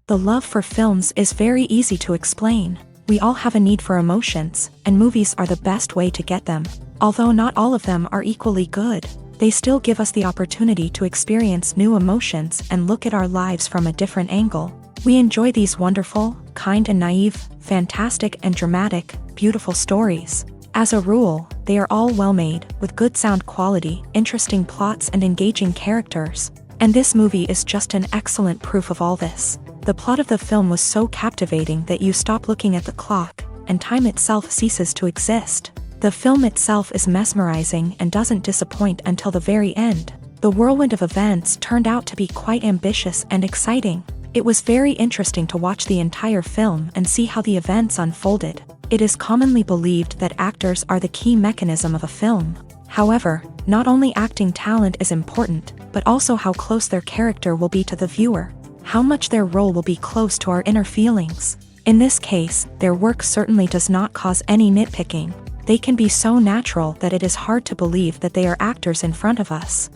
The love for films is very easy to explain. We all have a need for emotions, and movies are the best way to get them. Although not all of them are equally good, they still give us the opportunity to experience new emotions and look at our lives from a different angle. We enjoy these wonderful, kind and naive, fantastic and dramatic, beautiful stories. As a rule, they are all well-made, with good sound quality, interesting plots and engaging characters. And this movie is just an excellent proof of all this. The plot of the film was so captivating that you stop looking at the clock, and time itself ceases to exist. The film itself is mesmerizing and doesn't disappoint until the very end. The whirlwind of events turned out to be quite ambitious and exciting. It was very interesting to watch the entire film and see how the events unfolded. It is commonly believed that actors are the key mechanism of a film. However, not only acting talent is important, but also how close their character will be to the viewer. How much their role will be close to our inner feelings. In this case, their work certainly does not cause any nitpicking. They can be so natural that it is hard to believe that they are actors in front of us.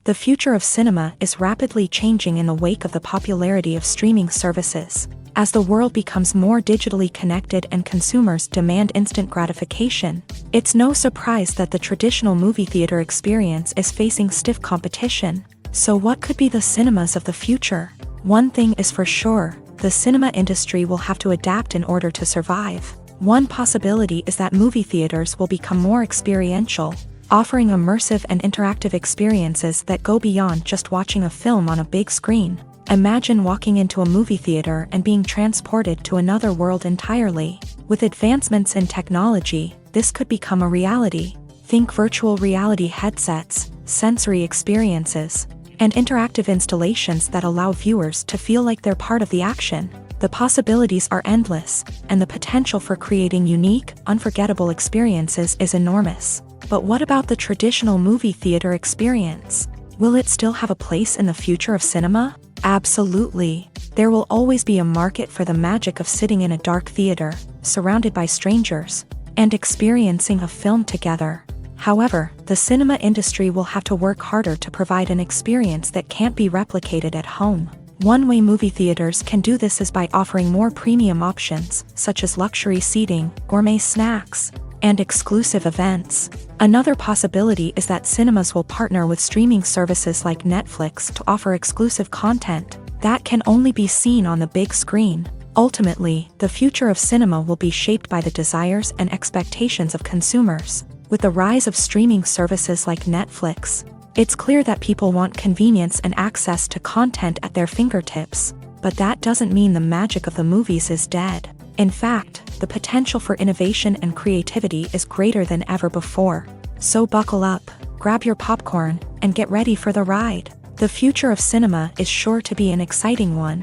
The future of cinema is rapidly changing in the wake of the popularity of streaming services. As the world becomes more digitally connected and consumers demand instant gratification, it's no surprise that the traditional movie theater experience is facing stiff competition. So what could be the cinemas of the future? One thing is for sure, the cinema industry will have to adapt in order to survive. One possibility is that movie theaters will become more experiential, offering immersive and interactive experiences that go beyond just watching a film on a big screen. Imagine walking into a movie theater and being transported to another world entirely. With advancements in technology, this could become a reality. Think virtual reality headsets, sensory experiences, and interactive installations that allow viewers to feel like they're part of the action. The possibilities are endless, and the potential for creating unique, unforgettable experiences is enormous. But what about the traditional movie theater experience? Will it still have a place in the future of cinema? Absolutely. There will always be a market for the magic of sitting in a dark theater, surrounded by strangers, and experiencing a film together. However, the cinema industry will have to work harder to provide an experience that can't be replicated at home. One way movie theaters can do this is by offering more premium options, such as luxury seating, gourmet snacks, and exclusive events. Another possibility is that cinemas will partner with streaming services like Netflix to offer exclusive content that can only be seen on the big screen. Ultimately, the future of cinema will be shaped by the desires and expectations of consumers. With the rise of streaming services like Netflix, it's clear that people want convenience and access to content at their fingertips. But that doesn't mean the magic of the movies is dead. In fact, the potential for innovation and creativity is greater than ever before. So buckle up, grab your popcorn, and get ready for the ride. The future of cinema is sure to be an exciting one.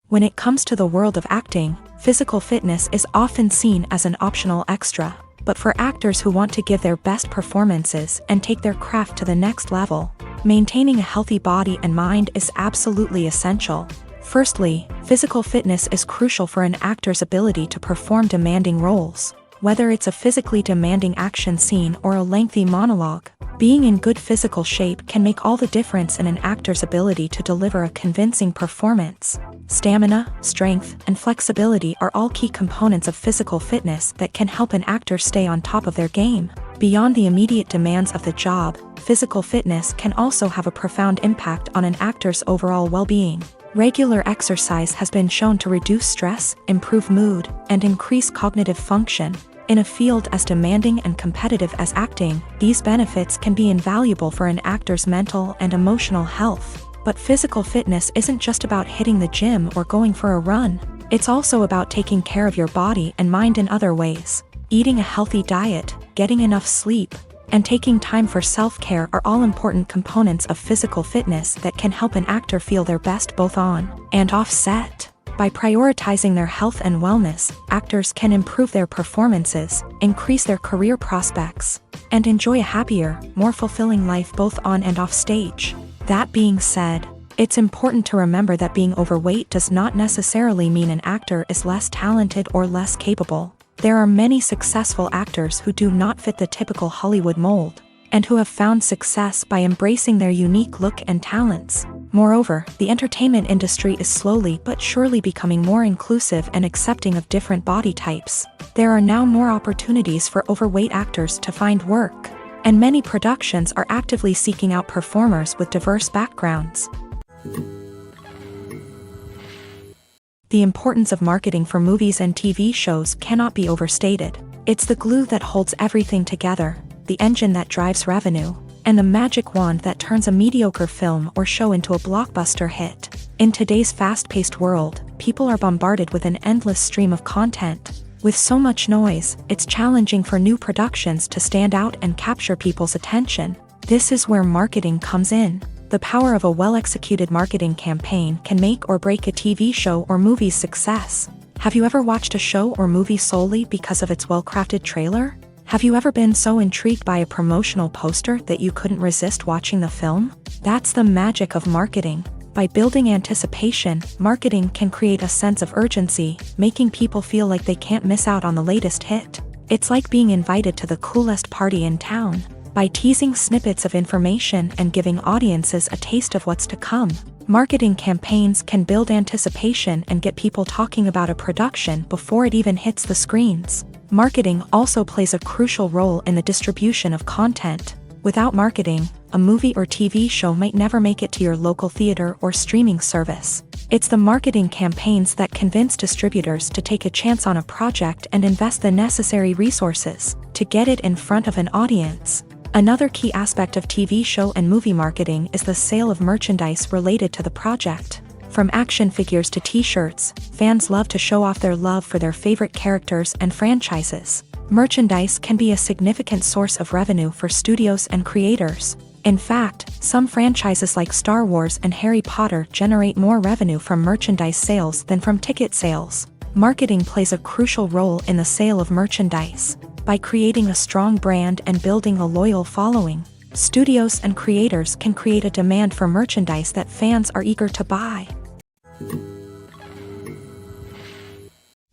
When it comes to the world of acting, physical fitness is often seen as an optional extra. But for actors who want to give their best performances and take their craft to the next level, maintaining a healthy body and mind is absolutely essential. Firstly, physical fitness is crucial for an actor's ability to perform demanding roles. Whether it's a physically demanding action scene or a lengthy monologue, being in good physical shape can make all the difference in an actor's ability to deliver a convincing performance. Stamina, strength, and flexibility are all key components of physical fitness that can help an actor stay on top of their game. Beyond the immediate demands of the job, physical fitness can also have a profound impact on an actor's overall well-being. Regular exercise has been shown to reduce stress, improve mood, and increase cognitive function. In a field as demanding and competitive as acting, these benefits can be invaluable for an actor's mental and emotional health. But physical fitness isn't just about hitting the gym or going for a run. It's also about taking care of your body and mind in other ways. Eating a healthy diet, getting enough sleep, and taking time for self-care are all important components of physical fitness that can help an actor feel their best both on and off set. By prioritizing their health and wellness, actors can improve their performances, increase their career prospects, and enjoy a happier, more fulfilling life both on and off stage. That being said, it's important to remember that being overweight does not necessarily mean an actor is less talented or less capable. There are many successful actors who do not fit the typical Hollywood mold, and who have found success by embracing their unique look and talents. Moreover, the entertainment industry is slowly but surely becoming more inclusive and accepting of different body types. There are now more opportunities for overweight actors to find work, and many productions are actively seeking out performers with diverse backgrounds. The importance of marketing for movies and TV shows cannot be overstated. It's the glue that holds everything together, the engine that drives revenue, and the magic wand that turns a mediocre film or show into a blockbuster hit. In today's fast-paced world, people are bombarded with an endless stream of content. With so much noise, it's challenging for new productions to stand out and capture people's attention. This is where marketing comes in. The power of a well-executed marketing campaign can make or break a TV show or movie's success. Have you ever watched a show or movie solely because of its well-crafted trailer? Have you ever been so intrigued by a promotional poster that you couldn't resist watching the film? That's the magic of marketing. By building anticipation, marketing can create a sense of urgency, making people feel like they can't miss out on the latest hit. It's like being invited to the coolest party in town. By teasing snippets of information and giving audiences a taste of what's to come, marketing campaigns can build anticipation and get people talking about a production before it even hits the screens. Marketing also plays a crucial role in the distribution of content. Without marketing, a movie or TV show might never make it to your local theater or streaming service. It's the marketing campaigns that convince distributors to take a chance on a project and invest the necessary resources to get it in front of an audience. Another key aspect of TV show and movie marketing is the sale of merchandise related to the project. From action figures to t-shirts, fans love to show off their love for their favorite characters and franchises. Merchandise can be a significant source of revenue for studios and creators. In fact, some franchises like Star Wars and Harry Potter generate more revenue from merchandise sales than from ticket sales. Marketing plays a crucial role in the sale of merchandise. By creating a strong brand and building a loyal following, studios and creators can create a demand for merchandise that fans are eager to buy.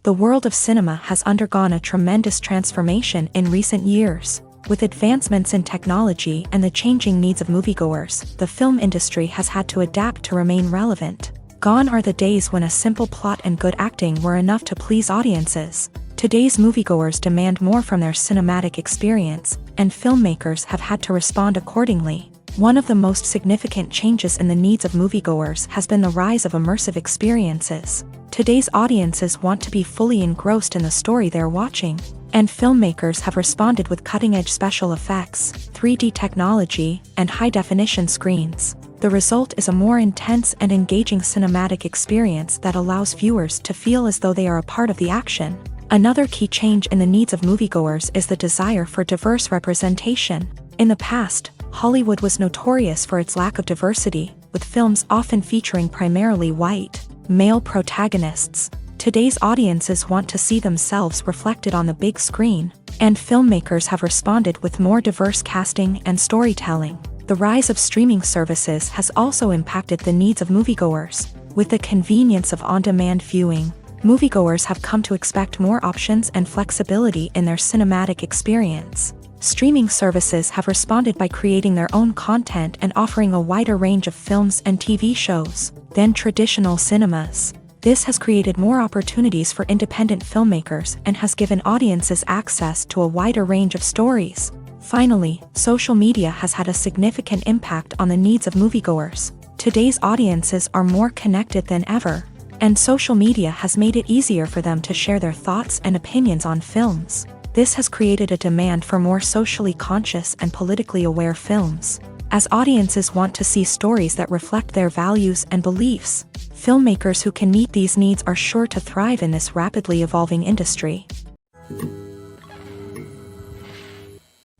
The world of cinema has undergone a tremendous transformation in recent years. With advancements in technology and the changing needs of moviegoers, the film industry has had to adapt to remain relevant. Gone are the days when a simple plot and good acting were enough to please audiences. Today's moviegoers demand more from their cinematic experience, and filmmakers have had to respond accordingly. One of the most significant changes in the needs of moviegoers has been the rise of immersive experiences. Today's audiences want to be fully engrossed in the story they're watching, and filmmakers have responded with cutting-edge special effects, 3D technology, and high-definition screens. The result is a more intense and engaging cinematic experience that allows viewers to feel as though they are a part of the action. Another key change in the needs of moviegoers is the desire for diverse representation. In the past, Hollywood was notorious for its lack of diversity, with films often featuring primarily white, male protagonists. Today's audiences want to see themselves reflected on the big screen, and filmmakers have responded with more diverse casting and storytelling. The rise of streaming services has also impacted the needs of moviegoers. With the convenience of on-demand viewing, moviegoers have come to expect more options and flexibility in their cinematic experience. Streaming services have responded by creating their own content and offering a wider range of films and TV shows than traditional cinemas. This has created more opportunities for independent filmmakers and has given audiences access to a wider range of stories. Finally, social media has had a significant impact on the needs of moviegoers. Today's audiences are more connected than ever, and social media has made it easier for them to share their thoughts and opinions on films. This has created a demand for more socially conscious and politically aware films. As audiences want to see stories that reflect their values and beliefs, filmmakers who can meet these needs are sure to thrive in this rapidly evolving industry.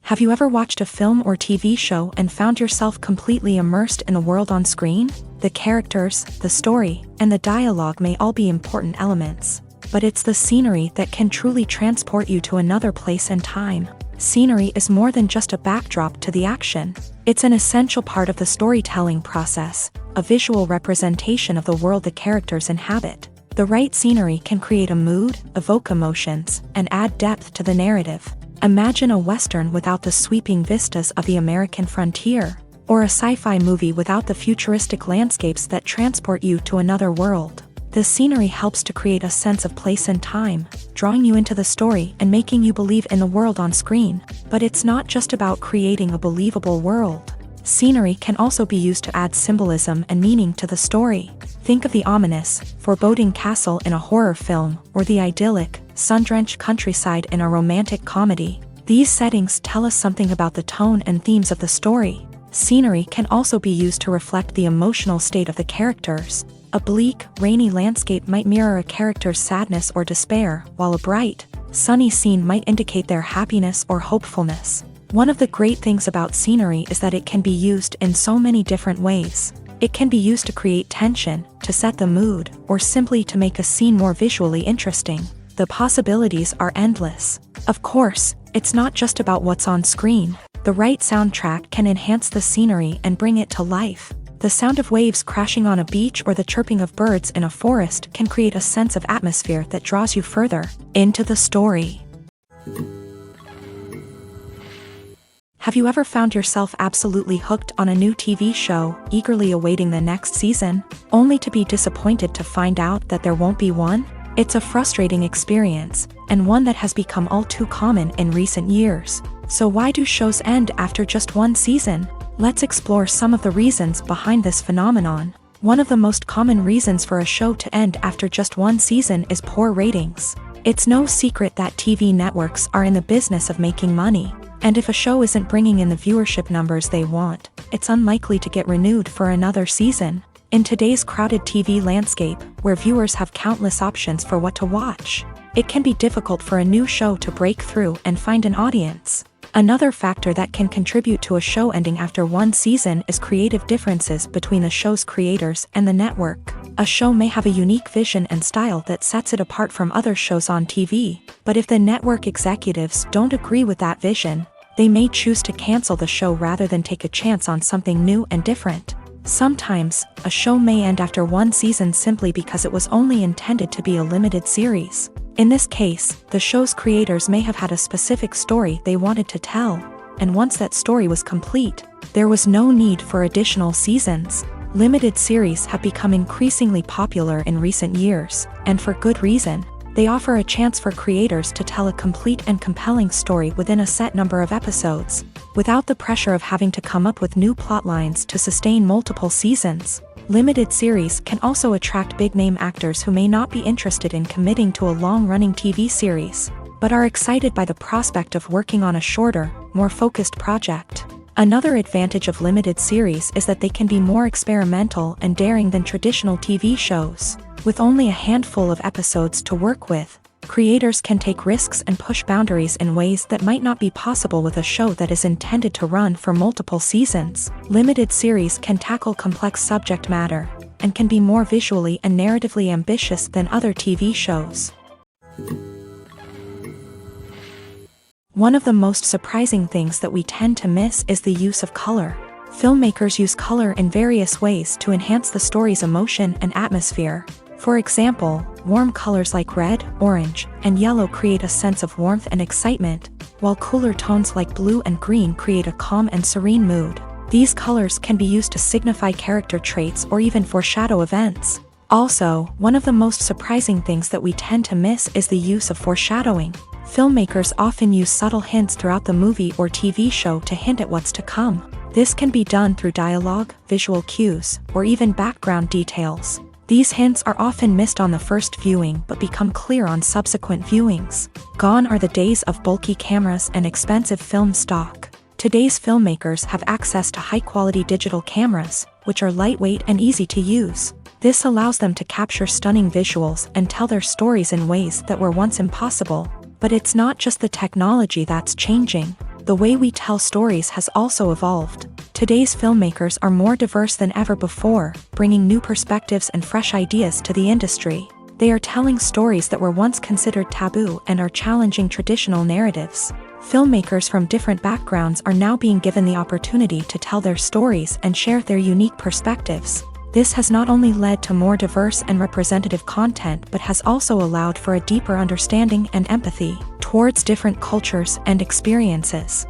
Have you ever watched a film or TV show and found yourself completely immersed in the world on screen? The characters, the story, and the dialogue may all be important elements, but it's the scenery that can truly transport you to another place and time. Scenery is more than just a backdrop to the action. It's an essential part of the storytelling process, a visual representation of the world the characters inhabit. The right scenery can create a mood, evoke emotions, and add depth to the narrative. Imagine a Western without the sweeping vistas of the American frontier, or a sci-fi movie without the futuristic landscapes that transport you to another world. The scenery helps to create a sense of place and time, drawing you into the story and making you believe in the world on screen. But it's not just about creating a believable world. Scenery can also be used to add symbolism and meaning to the story. Think of the ominous, foreboding castle in a horror film, or the idyllic, sun-drenched countryside in a romantic comedy. These settings tell us something about the tone and themes of the story. Scenery can also be used to reflect the emotional state of the characters. A bleak, rainy landscape might mirror a character's sadness or despair, while a bright, sunny scene might indicate their happiness or hopefulness. One of the great things about scenery is that it can be used in so many different ways. It can be used to create tension, to set the mood, or simply to make a scene more visually interesting. The possibilities are endless. Of course, it's not just about what's on screen. The right soundtrack can enhance the scenery and bring it to life. The sound of waves crashing on a beach or the chirping of birds in a forest can create a sense of atmosphere that draws you further into the story. Have you ever found yourself absolutely hooked on a new TV show, eagerly awaiting the next season, only to be disappointed to find out that there won't be one? It's a frustrating experience, and one that has become all too common in recent years. So why do shows end after just one season? Let's explore some of the reasons behind this phenomenon. One of the most common reasons for a show to end after just one season is poor ratings. It's no secret that TV networks are in the business of making money, and if a show isn't bringing in the viewership numbers they want, it's unlikely to get renewed for another season. In today's crowded TV landscape, where viewers have countless options for what to watch, it can be difficult for a new show to break through and find an audience. Another factor that can contribute to a show ending after one season is creative differences between the show's creators and the network. A show may have a unique vision and style that sets it apart from other shows on TV, but if the network executives don't agree with that vision, they may choose to cancel the show rather than take a chance on something new and different. Sometimes, a show may end after one season simply because it was only intended to be a limited series. In this case, the show's creators may have had a specific story they wanted to tell, and once that story was complete, there was no need for additional seasons. Limited series have become increasingly popular in recent years, and for good reason. They offer a chance for creators to tell a complete and compelling story within a set number of episodes, without the pressure of having to come up with new plotlines to sustain multiple seasons. Limited series can also attract big-name actors who may not be interested in committing to a long-running TV series, but are excited by the prospect of working on a shorter, more focused project. Another advantage of limited series is that they can be more experimental and daring than traditional TV shows. With only a handful of episodes to work with, creators can take risks and push boundaries in ways that might not be possible with a show that is intended to run for multiple seasons. Limited series can tackle complex subject matter, and can be more visually and narratively ambitious than other TV shows. One of the most surprising things that we tend to miss is the use of color. Filmmakers use color in various ways to enhance the story's emotion and atmosphere. For example, warm colors like red, orange, and yellow create a sense of warmth and excitement, while cooler tones like blue and green create a calm and serene mood. These colors can be used to signify character traits or even foreshadow events. Also, one of the most surprising things that we tend to miss is the use of foreshadowing. Filmmakers often use subtle hints throughout the movie or TV show to hint at what's to come. This can be done through dialogue, visual cues, or even background details. These hints are often missed on the first viewing but become clear on subsequent viewings. Gone are the days of bulky cameras and expensive film stock. Today's filmmakers have access to high-quality digital cameras, which are lightweight and easy to use. This allows them to capture stunning visuals and tell their stories in ways that were once impossible. But it's not just the technology that's changing. The way we tell stories has also evolved. Today's filmmakers are more diverse than ever before, bringing new perspectives and fresh ideas to the industry. They are telling stories that were once considered taboo and are challenging traditional narratives. Filmmakers from different backgrounds are now being given the opportunity to tell their stories and share their unique perspectives. This has not only led to more diverse and representative content but has also allowed for a deeper understanding and empathy. towards different cultures and experiences.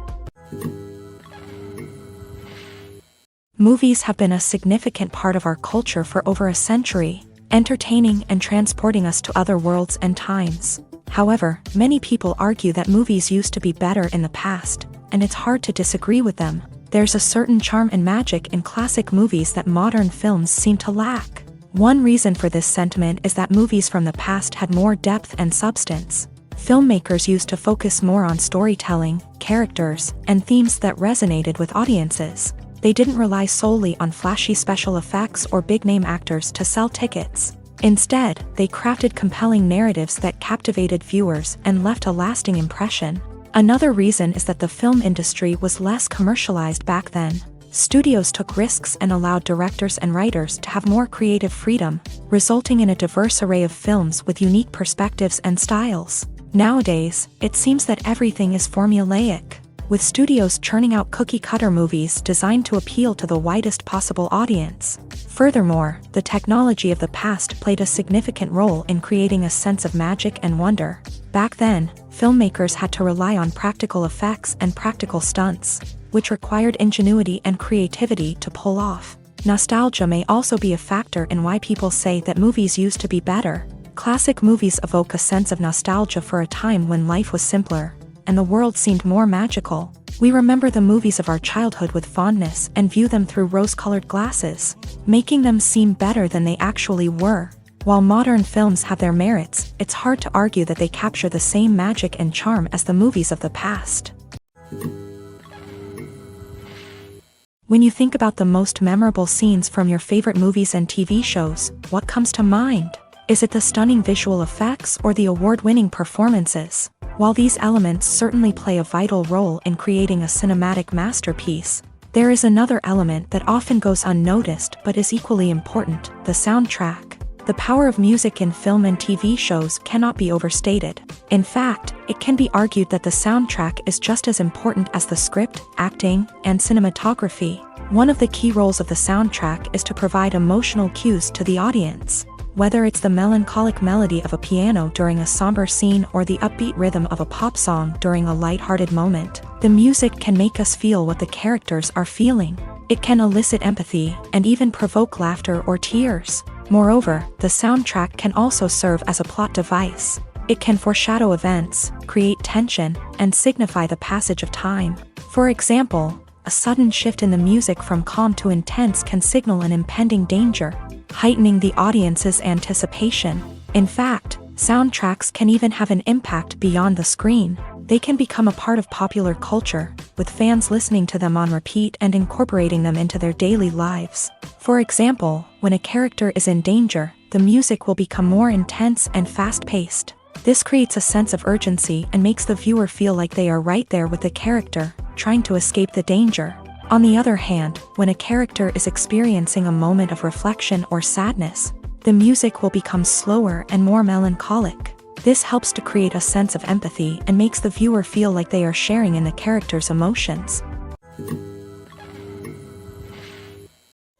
Movies have been a significant part of our culture for over a century, entertaining and transporting us to other worlds and times. However, many people argue that movies used to be better in the past, and it's hard to disagree with them. There's a certain charm and magic in classic movies that modern films seem to lack. One reason for this sentiment is that movies from the past had more depth and substance. Filmmakers used to focus more on storytelling, characters, and themes that resonated with audiences. They didn't rely solely on flashy special effects or big-name actors to sell tickets. Instead, they crafted compelling narratives that captivated viewers and left a lasting impression. Another reason is that the film industry was less commercialized back then. Studios took risks and allowed directors and writers to have more creative freedom, resulting in a diverse array of films with unique perspectives and styles. Nowadays, it seems that everything is formulaic, with studios churning out cookie-cutter movies designed to appeal to the widest possible audience. Furthermore, the technology of the past played a significant role in creating a sense of magic and wonder. Back then, filmmakers had to rely on practical effects and practical stunts, which required ingenuity and creativity to pull off. Nostalgia may also be a factor in why people say that movies used to be better. Classic movies evoke a sense of nostalgia for a time when life was simpler, and the world seemed more magical. We remember the movies of our childhood with fondness and view them through rose-colored glasses, making them seem better than they actually were. While modern films have their merits, it's hard to argue that they capture the same magic and charm as the movies of the past. When you think about the most memorable scenes from your favorite movies and TV shows, what comes to mind? Is it the stunning visual effects or the award-winning performances? While these elements certainly play a vital role in creating a cinematic masterpiece, there is another element that often goes unnoticed but is equally important: the soundtrack. The power of music in film and TV shows cannot be overstated. In fact, it can be argued that the soundtrack is just as important as the script, acting, and cinematography. One of the key roles of the soundtrack is to provide emotional cues to the audience. Whether it's the melancholic melody of a piano during a somber scene or the upbeat rhythm of a pop song during a light-hearted moment, the music can make us feel what the characters are feeling. It can elicit empathy and even provoke laughter or tears. Moreover, the soundtrack can also serve as a plot device. It can foreshadow events, create tension, and signify the passage of time. For example, a sudden shift in the music from calm to intense can signal an impending danger, heightening the audience's anticipation. In fact, soundtracks can even have an impact beyond the screen. They can become a part of popular culture, with fans listening to them on repeat and incorporating them into their daily lives. For example, when a character is in danger, the music will become more intense and fast-paced. This creates a sense of urgency and makes the viewer feel like they are right there with the character, trying to escape the danger. On the other hand, when a character is experiencing a moment of reflection or sadness, the music will become slower and more melancholic. This helps to create a sense of empathy and makes the viewer feel like they are sharing in the character's emotions.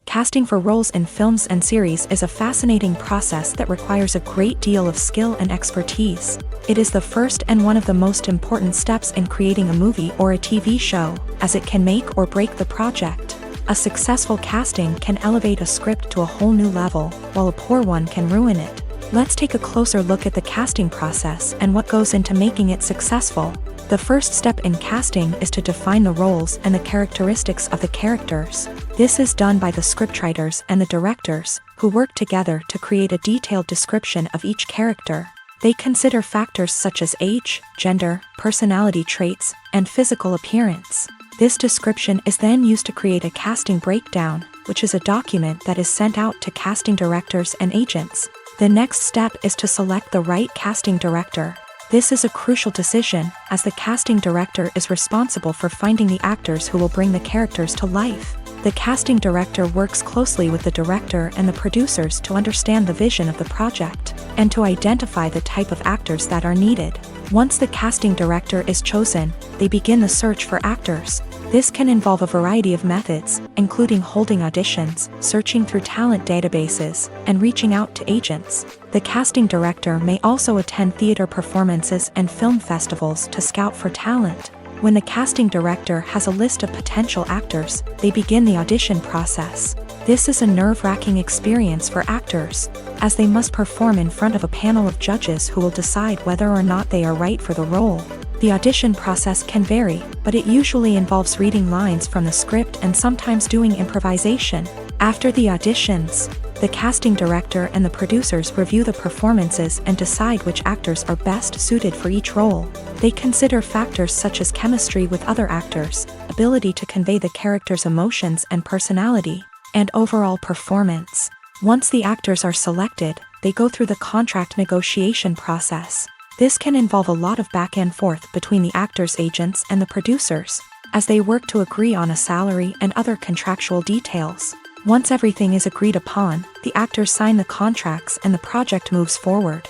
Casting for roles in films and series is a fascinating process that requires a great deal of skill and expertise. It is the first and one of the most important steps in creating a movie or a TV show, as it can make or break the project. A successful casting can elevate a script to a whole new level, while a poor one can ruin it. Let's take a closer look at the casting process and what goes into making it successful. The first step in casting is to define the roles and the characteristics of the characters. This is done by the scriptwriters and the directors, who work together to create a detailed description of each character. They consider factors such as age, gender, personality traits, and physical appearance. This description is then used to create a casting breakdown, which is a document that is sent out to casting directors and agents. The next step is to select the right casting director. This is a crucial decision, as the casting director is responsible for finding the actors who will bring the characters to life. The casting director works closely with the director and the producers to understand the vision of the project, and to identify the type of actors that are needed. Once the casting director is chosen, they begin the search for actors. This can involve a variety of methods, including holding auditions, searching through talent databases, and reaching out to agents. The casting director may also attend theater performances and film festivals to scout for talent. When the casting director has a list of potential actors, they begin the audition process. This is a nerve-wracking experience for actors, as they must perform in front of a panel of judges who will decide whether or not they are right for the role. The audition process can vary, but it usually involves reading lines from the script and sometimes doing improvisation. After the auditions, the casting director and the producers review the performances and decide which actors are best suited for each role. They consider factors such as chemistry with other actors, ability to convey the character's emotions and personality, and overall performance. Once the actors are selected, they go through the contract negotiation process. This can involve a lot of back and forth between the actors' agents and the producers, as they work to agree on a salary and other contractual details. Once everything is agreed upon, the actors sign the contracts and the project moves forward.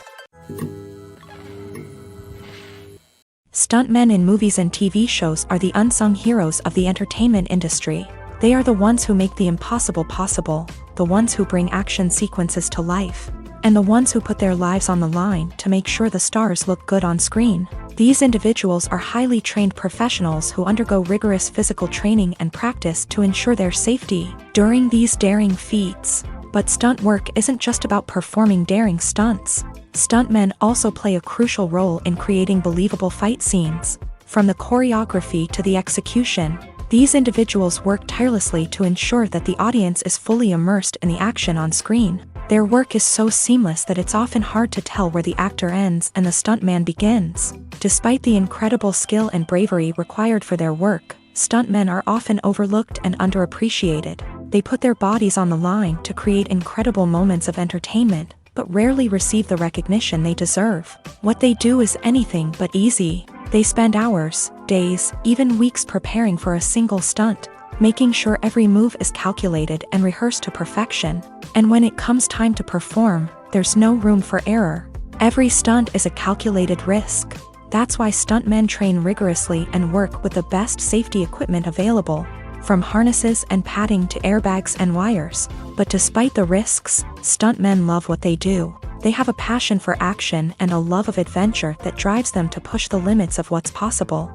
Stuntmen in movies and TV shows are the unsung heroes of the entertainment industry. They are the ones who make the impossible possible, the ones who bring action sequences to life, and the ones who put their lives on the line to make sure the stars look good on screen. These individuals are highly trained professionals who undergo rigorous physical training and practice to ensure their safety during these daring feats. But stunt work isn't just about performing daring stunts. Stuntmen also play a crucial role in creating believable fight scenes. From the choreography to the execution, these individuals work tirelessly to ensure that the audience is fully immersed in the action on screen. Their work is so seamless that it's often hard to tell where the actor ends and the stuntman begins. Despite the incredible skill and bravery required for their work, stuntmen are often overlooked and underappreciated. They put their bodies on the line to create incredible moments of entertainment, but rarely receive the recognition they deserve. What they do is anything but easy. They spend hours, days, even weeks preparing for a single stunt, making sure every move is calculated and rehearsed to perfection. And when it comes time to perform, there's no room for error. Every stunt is a calculated risk. That's why stuntmen train rigorously and work with the best safety equipment available, from harnesses and padding to airbags and wires. But despite the risks, stuntmen love what they do. They have a passion for action and a love of adventure that drives them to push the limits of what's possible.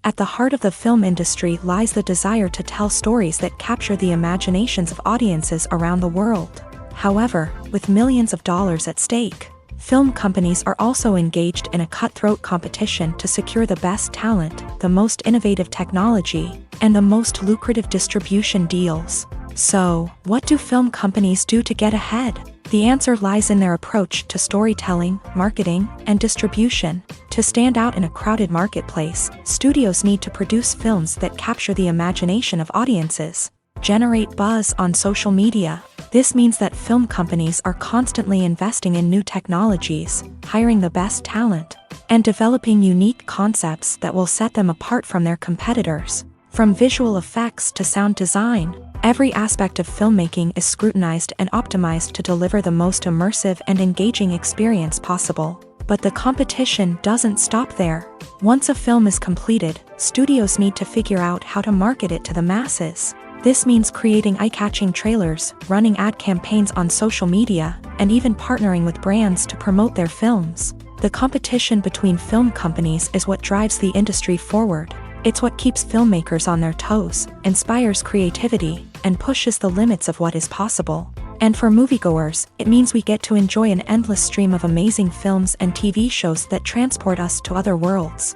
At the heart of the film industry lies the desire to tell stories that capture the imaginations of audiences around the world. However, with millions of dollars at stake, film companies are also engaged in a cutthroat competition to secure the best talent, the most innovative technology, and the most lucrative distribution deals. So, what do film companies do to get ahead? The answer lies in their approach to storytelling, marketing, and distribution. To stand out in a crowded marketplace, studios need to produce films that capture the imagination of audiences, generate buzz on social media. This means that film companies are constantly investing in new technologies, hiring the best talent, and developing unique concepts that will set them apart from their competitors. From visual effects to sound design, every aspect of filmmaking is scrutinized and optimized to deliver the most immersive and engaging experience possible. But the competition doesn't stop there. Once a film is completed, studios need to figure out how to market it to the masses. This means creating eye-catching trailers, running ad campaigns on social media, and even partnering with brands to promote their films. The competition between film companies is what drives the industry forward. It's what keeps filmmakers on their toes, inspires creativity, and pushes the limits of what is possible. And for moviegoers, it means we get to enjoy an endless stream of amazing films and TV shows that transport us to other worlds.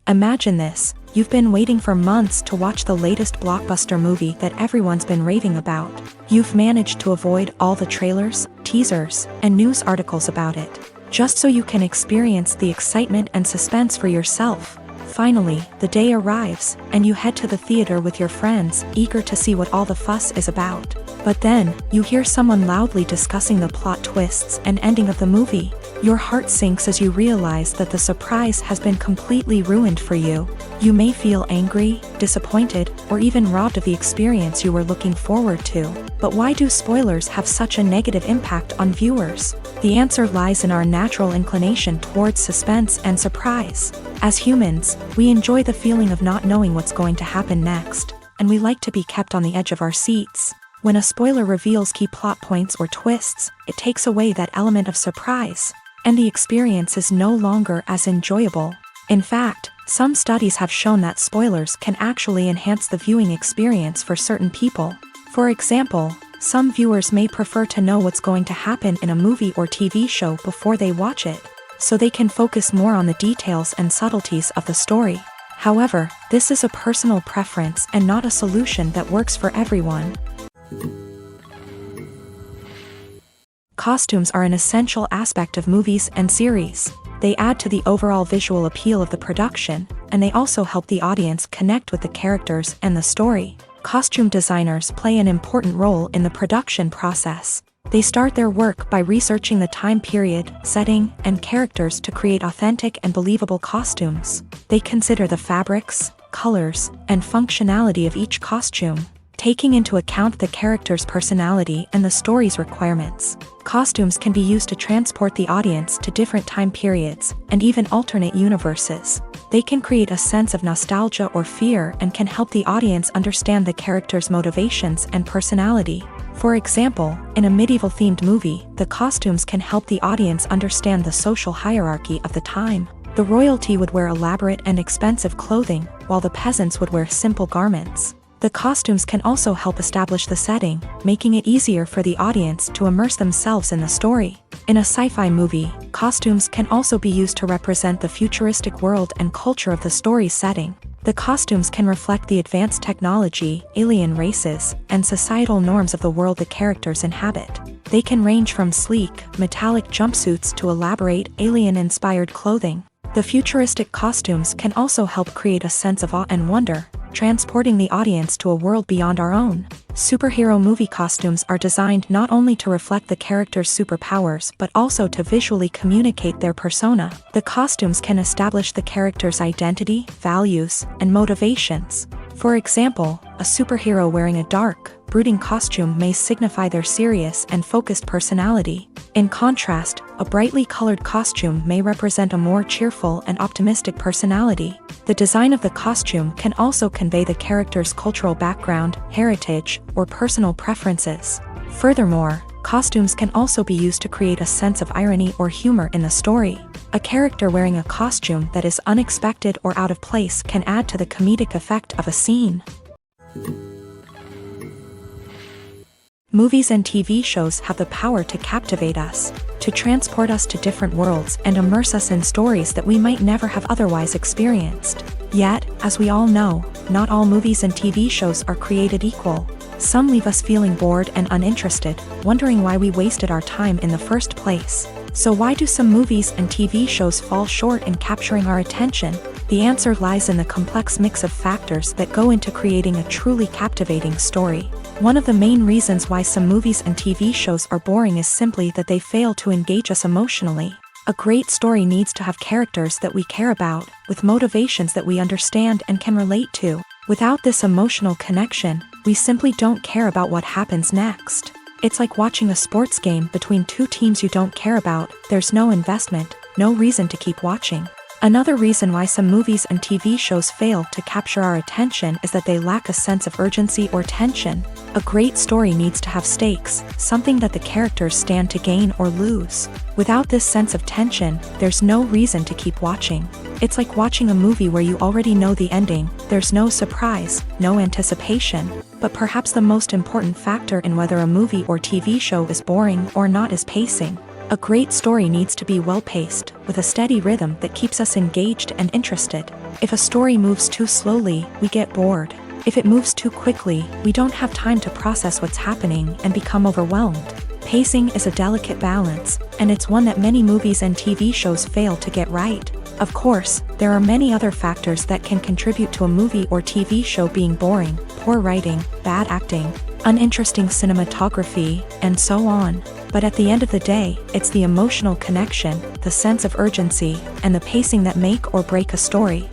Imagine this: you've been waiting for months to watch the latest blockbuster movie that everyone's been raving about. You've managed to avoid all the trailers, teasers, and news articles about it, just so you can experience the excitement and suspense for yourself. Finally, the day arrives, and you head to the theater with your friends, eager to see what all the fuss is about. But then, you hear someone loudly discussing the plot twists and ending of the movie. Your heart sinks as you realize that the surprise has been completely ruined for you. You may feel angry, disappointed, or even robbed of the experience you were looking forward to. But why do spoilers have such a negative impact on viewers? The answer lies in our natural inclination towards suspense and surprise. As humans, we enjoy the feeling of not knowing what's going to happen next, and we like to be kept on the edge of our seats. When a spoiler reveals key plot points or twists, it takes away that element of surprise, and the experience is no longer as enjoyable. In fact, some studies have shown that spoilers can actually enhance the viewing experience for certain people. For example, some viewers may prefer to know what's going to happen in a movie or TV show before they watch it, so they can focus more on the details and subtleties of the story. However, this is a personal preference and not a solution that works for everyone. Costumes are an essential aspect of movies and series. They add to the overall visual appeal of the production, and they also help the audience connect with the characters and the story. Costume designers play an important role in the production process. They start their work by researching the time period, setting, and characters to create authentic and believable costumes. They consider the fabrics, colors, and functionality of each costume, taking into account the character's personality and the story's requirements. Costumes can be used to transport the audience to different time periods and even alternate universes. They can create a sense of nostalgia or fear and can help the audience understand the character's motivations and personality. For example, in a medieval-themed movie, the costumes can help the audience understand the social hierarchy of the time. The royalty would wear elaborate and expensive clothing, while the peasants would wear simple garments. The costumes can also help establish the setting, making it easier for the audience to immerse themselves in the story. In a sci-fi movie, costumes can also be used to represent the futuristic world and culture of the story's setting. The costumes can reflect the advanced technology, alien races, and societal norms of the world the characters inhabit. They can range from sleek, metallic jumpsuits to elaborate, alien-inspired clothing. The futuristic costumes can also help create a sense of awe and wonder, transporting the audience to a world beyond our own. Superhero movie costumes are designed not only to reflect the character's superpowers but also to visually communicate their persona. The costumes can establish the character's identity, values, and motivations. For example, a superhero wearing a dark, brooding costume may signify their serious and focused personality. In contrast, a brightly colored costume may represent a more cheerful and optimistic personality. The design of the costume can also convey the character's cultural background, heritage, or personal preferences. Furthermore, costumes can also be used to create a sense of irony or humor in the story. A character wearing a costume that is unexpected or out of place can add to the comedic effect of a scene. Movies and TV shows have the power to captivate us, to transport us to different worlds and immerse us in stories that we might never have otherwise experienced. Yet, as we all know, not all movies and TV shows are created equal. Some leave us feeling bored and uninterested, wondering why we wasted our time in the first place. So why do some movies and TV shows fall short in capturing our attention? The answer lies in the complex mix of factors that go into creating a truly captivating story. One of the main reasons why some movies and TV shows are boring is simply that they fail to engage us emotionally. A great story needs to have characters that we care about, with motivations that we understand and can relate to. Without this emotional connection, we simply don't care about what happens next. It's like watching a sports game between two teams you don't care about. There's no investment, no reason to keep watching. Another reason why some movies and TV shows fail to capture our attention is that they lack a sense of urgency or tension. A great story needs to have stakes, something that the characters stand to gain or lose. Without this sense of tension, there's no reason to keep watching. It's like watching a movie where you already know the ending. There's no surprise, no anticipation. But perhaps the most important factor in whether a movie or TV show is boring or not is pacing. A great story needs to be well-paced, with a steady rhythm that keeps us engaged and interested. If a story moves too slowly, we get bored. If it moves too quickly, we don't have time to process what's happening and become overwhelmed. Pacing is a delicate balance, and it's one that many movies and TV shows fail to get right. Of course, there are many other factors that can contribute to a movie or TV show being boring: poor writing, bad acting, uninteresting cinematography, and so on. But at the end of the day, it's the emotional connection, the sense of urgency, and the pacing that make or break a story.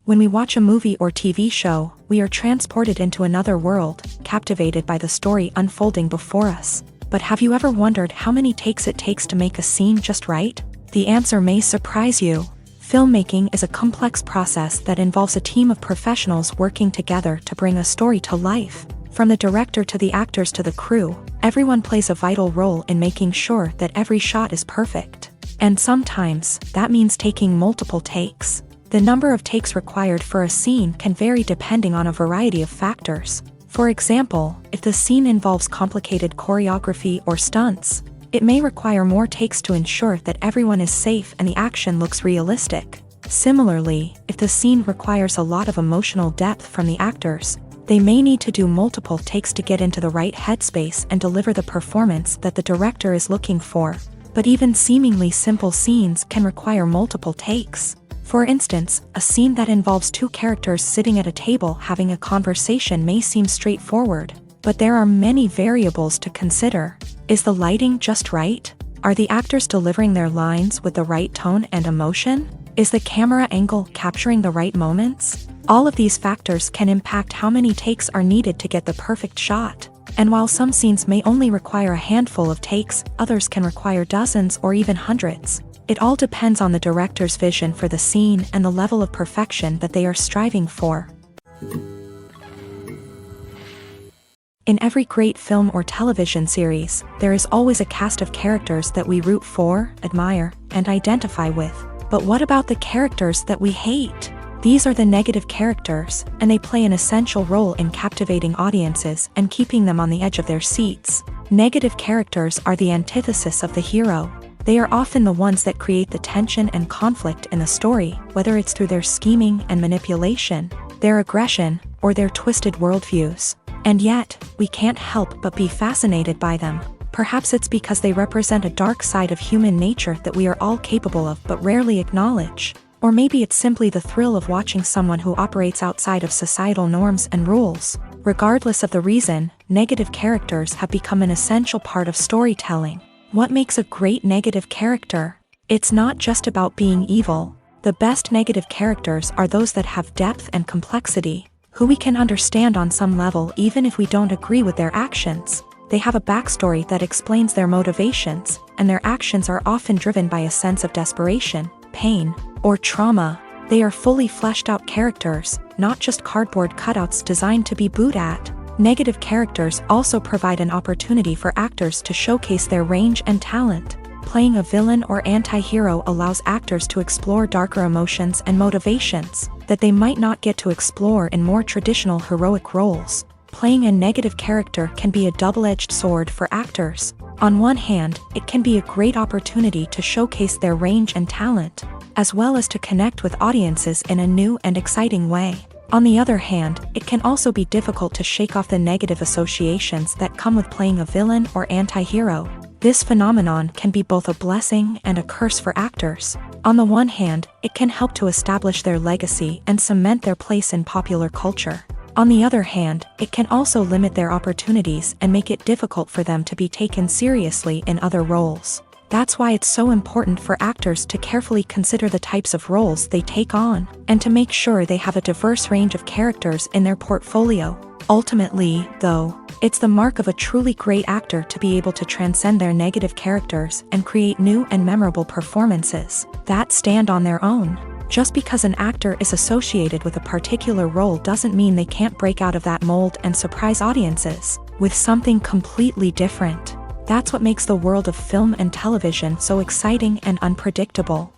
When we watch a movie or TV show, we are transported into another world, captivated by the story unfolding before us. But have you ever wondered how many takes it takes to make a scene just right? The answer may surprise you. Filmmaking is a complex process that involves a team of professionals working together to bring a story to life. From the director to the actors to the crew, everyone plays a vital role in making sure that every shot is perfect. And sometimes, that means taking multiple takes. The number of takes required for a scene can vary depending on a variety of factors. For example, if the scene involves complicated choreography or stunts, it may require more takes to ensure that everyone is safe and the action looks realistic. Similarly, if the scene requires a lot of emotional depth from the actors, they may need to do multiple takes to get into the right headspace and deliver the performance that the director is looking for. But even seemingly simple scenes can require multiple takes. For instance, a scene that involves two characters sitting at a table having a conversation may seem straightforward, but there are many variables to consider. Is the lighting just right? Are the actors delivering their lines with the right tone and emotion? Is the camera angle capturing the right moments? All of these factors can impact how many takes are needed to get the perfect shot. And while some scenes may only require a handful of takes, others can require dozens or even hundreds. It all depends on the director's vision for the scene and the level of perfection that they are striving for. In every great film or television series, there is always a cast of characters that we root for, admire, and identify with. But what about the characters that we hate? These are the negative characters, and they play an essential role in captivating audiences and keeping them on the edge of their seats. Negative characters are the antithesis of the hero. They are often the ones that create the tension and conflict in the story, whether it's through their scheming and manipulation, their aggression, or their twisted worldviews. And yet, we can't help but be fascinated by them. Perhaps it's because they represent a dark side of human nature that we are all capable of but rarely acknowledge. Or maybe it's simply the thrill of watching someone who operates outside of societal norms and rules. Regardless of the reason, negative characters have become an essential part of storytelling. What makes a great negative character? It's not just about being evil. The best negative characters are those that have depth and complexity, who we can understand on some level even if we don't agree with their actions. They have a backstory that explains their motivations, and their actions are often driven by a sense of desperation, pain, or trauma. They are fully fleshed out characters, not just cardboard cutouts designed to be booed at. Negative characters also provide an opportunity for actors to showcase their range and talent. Playing a villain or anti-hero allows actors to explore darker emotions and motivations that they might not get to explore in more traditional heroic roles. Playing a negative character can be a double-edged sword for actors. On one hand, it can be a great opportunity to showcase their range and talent, as well as to connect with audiences in a new and exciting way. On the other hand, it can also be difficult to shake off the negative associations that come with playing a villain or anti-hero. This phenomenon can be both a blessing and a curse for actors. On the one hand, it can help to establish their legacy and cement their place in popular culture. On the other hand, it can also limit their opportunities and make it difficult for them to be taken seriously in other roles. That's why it's so important for actors to carefully consider the types of roles they take on, and to make sure they have a diverse range of characters in their portfolio. Ultimately, though, it's the mark of a truly great actor to be able to transcend their negative characters and create new and memorable performances that stand on their own. Just because an actor is associated with a particular role doesn't mean they can't break out of that mold and surprise audiences with something completely different. That's what makes the world of film and television so exciting and unpredictable.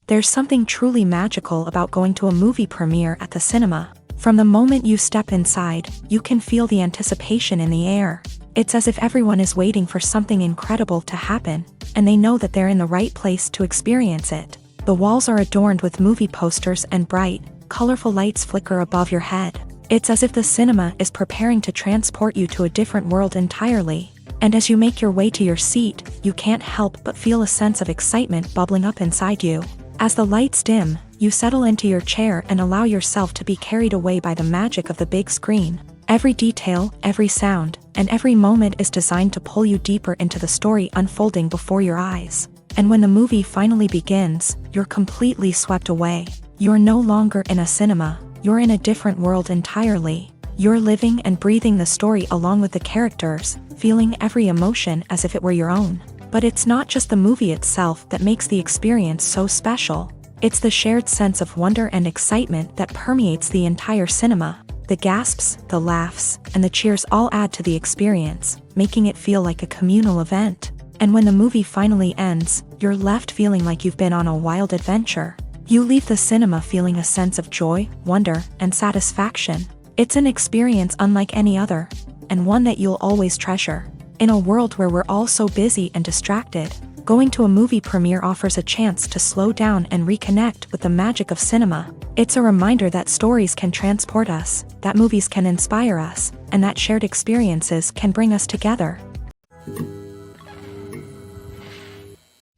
There's something truly magical about going to a movie premiere at the cinema. From the moment you step inside, you can feel the anticipation in the air. It's as if everyone is waiting for something incredible to happen, and they know that they're in the right place to experience it. The walls are adorned with movie posters and bright, colorful lights flicker above your head. It's as if the cinema is preparing to transport you to a different world entirely. And as you make your way to your seat, you can't help but feel a sense of excitement bubbling up inside you. As the lights dim, You settle into your chair and allow yourself to be carried away by the magic of the big screen. Every detail, every sound, and every moment is designed to pull you deeper into the story unfolding before your eyes. And when the movie finally begins, you're completely swept away. You're no longer in a cinema, you're in a different world entirely. You're living and breathing the story along with the characters, feeling every emotion as if it were your own. But it's not just the movie itself that makes the experience so special. It's the shared sense of wonder and excitement that permeates the entire cinema. The gasps, the laughs, and the cheers all add to the experience, making it feel like a communal event. And when the movie finally ends, you're left feeling like you've been on a wild adventure. You leave the cinema feeling a sense of joy, wonder, and satisfaction. It's an experience unlike any other, and one that you'll always treasure. In a world where we're all so busy and distracted, going to a movie premiere offers a chance to slow down and reconnect with the magic of cinema. It's a reminder that stories can transport us, that movies can inspire us, and that shared experiences can bring us together.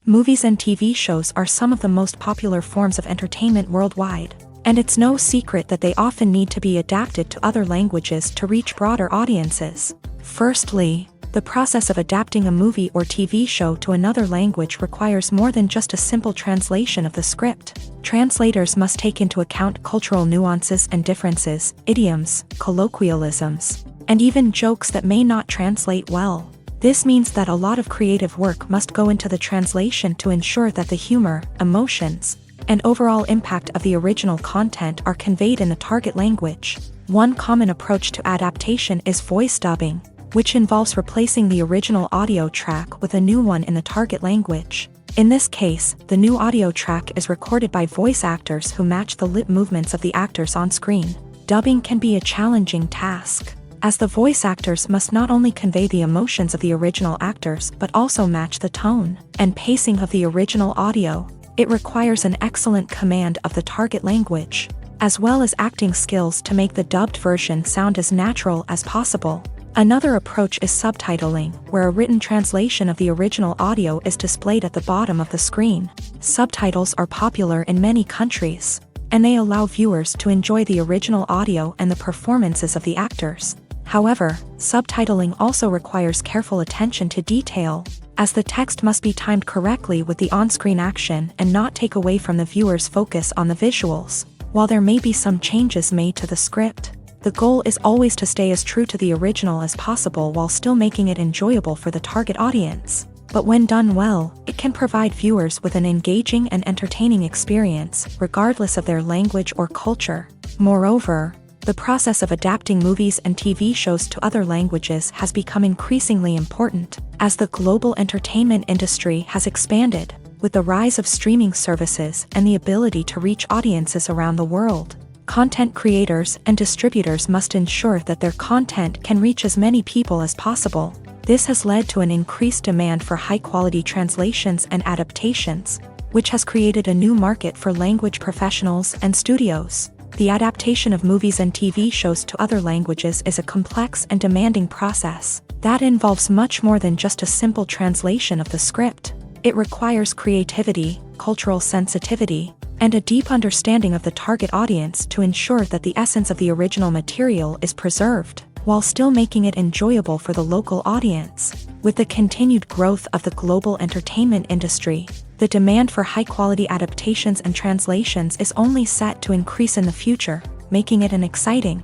Movies and TV shows are some of the most popular forms of entertainment worldwide, and it's no secret that they often need to be adapted to other languages to reach broader audiences. Firstly, the process of adapting a movie or TV show to another language requires more than just a simple translation of the script. Translators must take into account cultural nuances and differences, idioms, colloquialisms, and even jokes that may not translate well. This means that a lot of creative work must go into the translation to ensure that the humor, emotions, and overall impact of the original content are conveyed in the target language. One common approach to adaptation is voice dubbing, which involves replacing the original audio track with a new one in the target language. In this case, the new audio track is recorded by voice actors who match the lip movements of the actors on screen. Dubbing can be a challenging task, as the voice actors must not only convey the emotions of the original actors but also match the tone and pacing of the original audio. It requires an excellent command of the target language, as well as acting skills to make the dubbed version sound as natural as possible. Another approach is subtitling, where a written translation of the original audio is displayed at the bottom of the screen. Subtitles are popular in many countries, and they allow viewers to enjoy the original audio and the performances of the actors. However, subtitling also requires careful attention to detail, as the text must be timed correctly with the on-screen action and not take away from the viewer's focus on the visuals. While there may be some changes made to the script, the goal is always to stay as true to the original as possible while still making it enjoyable for the target audience. But when done well, it can provide viewers with an engaging and entertaining experience, regardless of their language or culture. Moreover, the process of adapting movies and TV shows to other languages has become increasingly important, as the global entertainment industry has expanded, with the rise of streaming services and the ability to reach audiences around the world. Content creators and distributors must ensure that their content can reach as many people as possible. This has led to an increased demand for high-quality translations and adaptations, which has created a new market for language professionals and studios. The adaptation of movies and TV shows to other languages is a complex and demanding process that involves much more than just a simple translation of the script. It requires creativity, cultural sensitivity, and a deep understanding of the target audience to ensure that the essence of the original material is preserved, while still making it enjoyable for the local audience. With the continued growth of the global entertainment industry, the demand for high-quality adaptations and translations is only set to increase in the future, making it an exciting.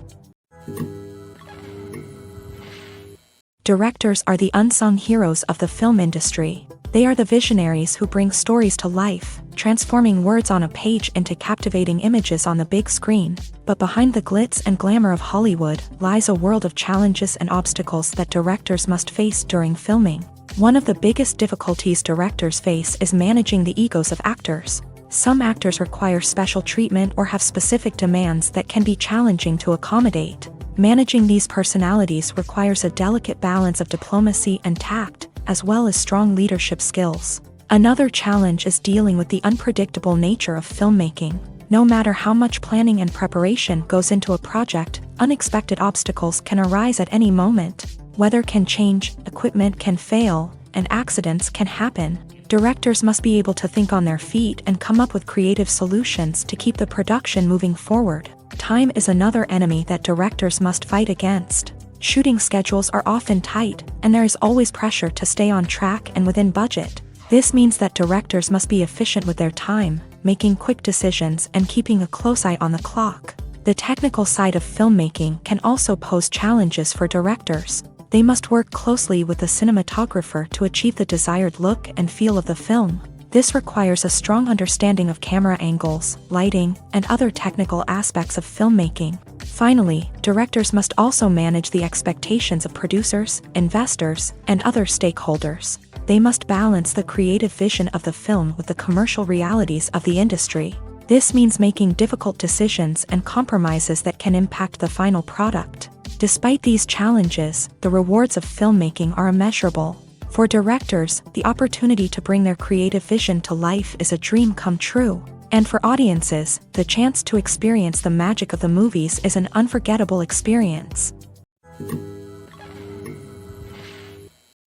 Directors are the unsung heroes of the film industry. They are the visionaries who bring stories to life, transforming words on a page into captivating images on the big screen. But behind the glitz and glamour of Hollywood lies a world of challenges and obstacles that directors must face during filming. One of the biggest difficulties directors face is managing the egos of actors. Some actors require special treatment or have specific demands that can be challenging to accommodate. Managing these personalities requires a delicate balance of diplomacy and tact, as well as strong leadership skills. Another challenge is dealing with the unpredictable nature of filmmaking. No matter how much planning and preparation goes into a project, unexpected obstacles can arise at any moment. Weather can change, equipment can fail, and accidents can happen. Directors must be able to think on their feet and come up with creative solutions to keep the production moving forward. Time is another enemy that directors must fight against. Shooting schedules are often tight, and there is always pressure to stay on track and within budget. This means that directors must be efficient with their time, making quick decisions and keeping a close eye on the clock. The technical side of filmmaking can also pose challenges for directors. They must work closely with the cinematographer to achieve the desired look and feel of the film. This requires a strong understanding of camera angles, lighting, and other technical aspects of filmmaking. Finally, directors must also manage the expectations of producers, investors, and other stakeholders. They must balance the creative vision of the film with the commercial realities of the industry. This means making difficult decisions and compromises that can impact the final product. Despite these challenges, the rewards of filmmaking are immeasurable. For directors, the opportunity to bring their creative vision to life is a dream come true. And for audiences, the chance to experience the magic of the movies is an unforgettable experience.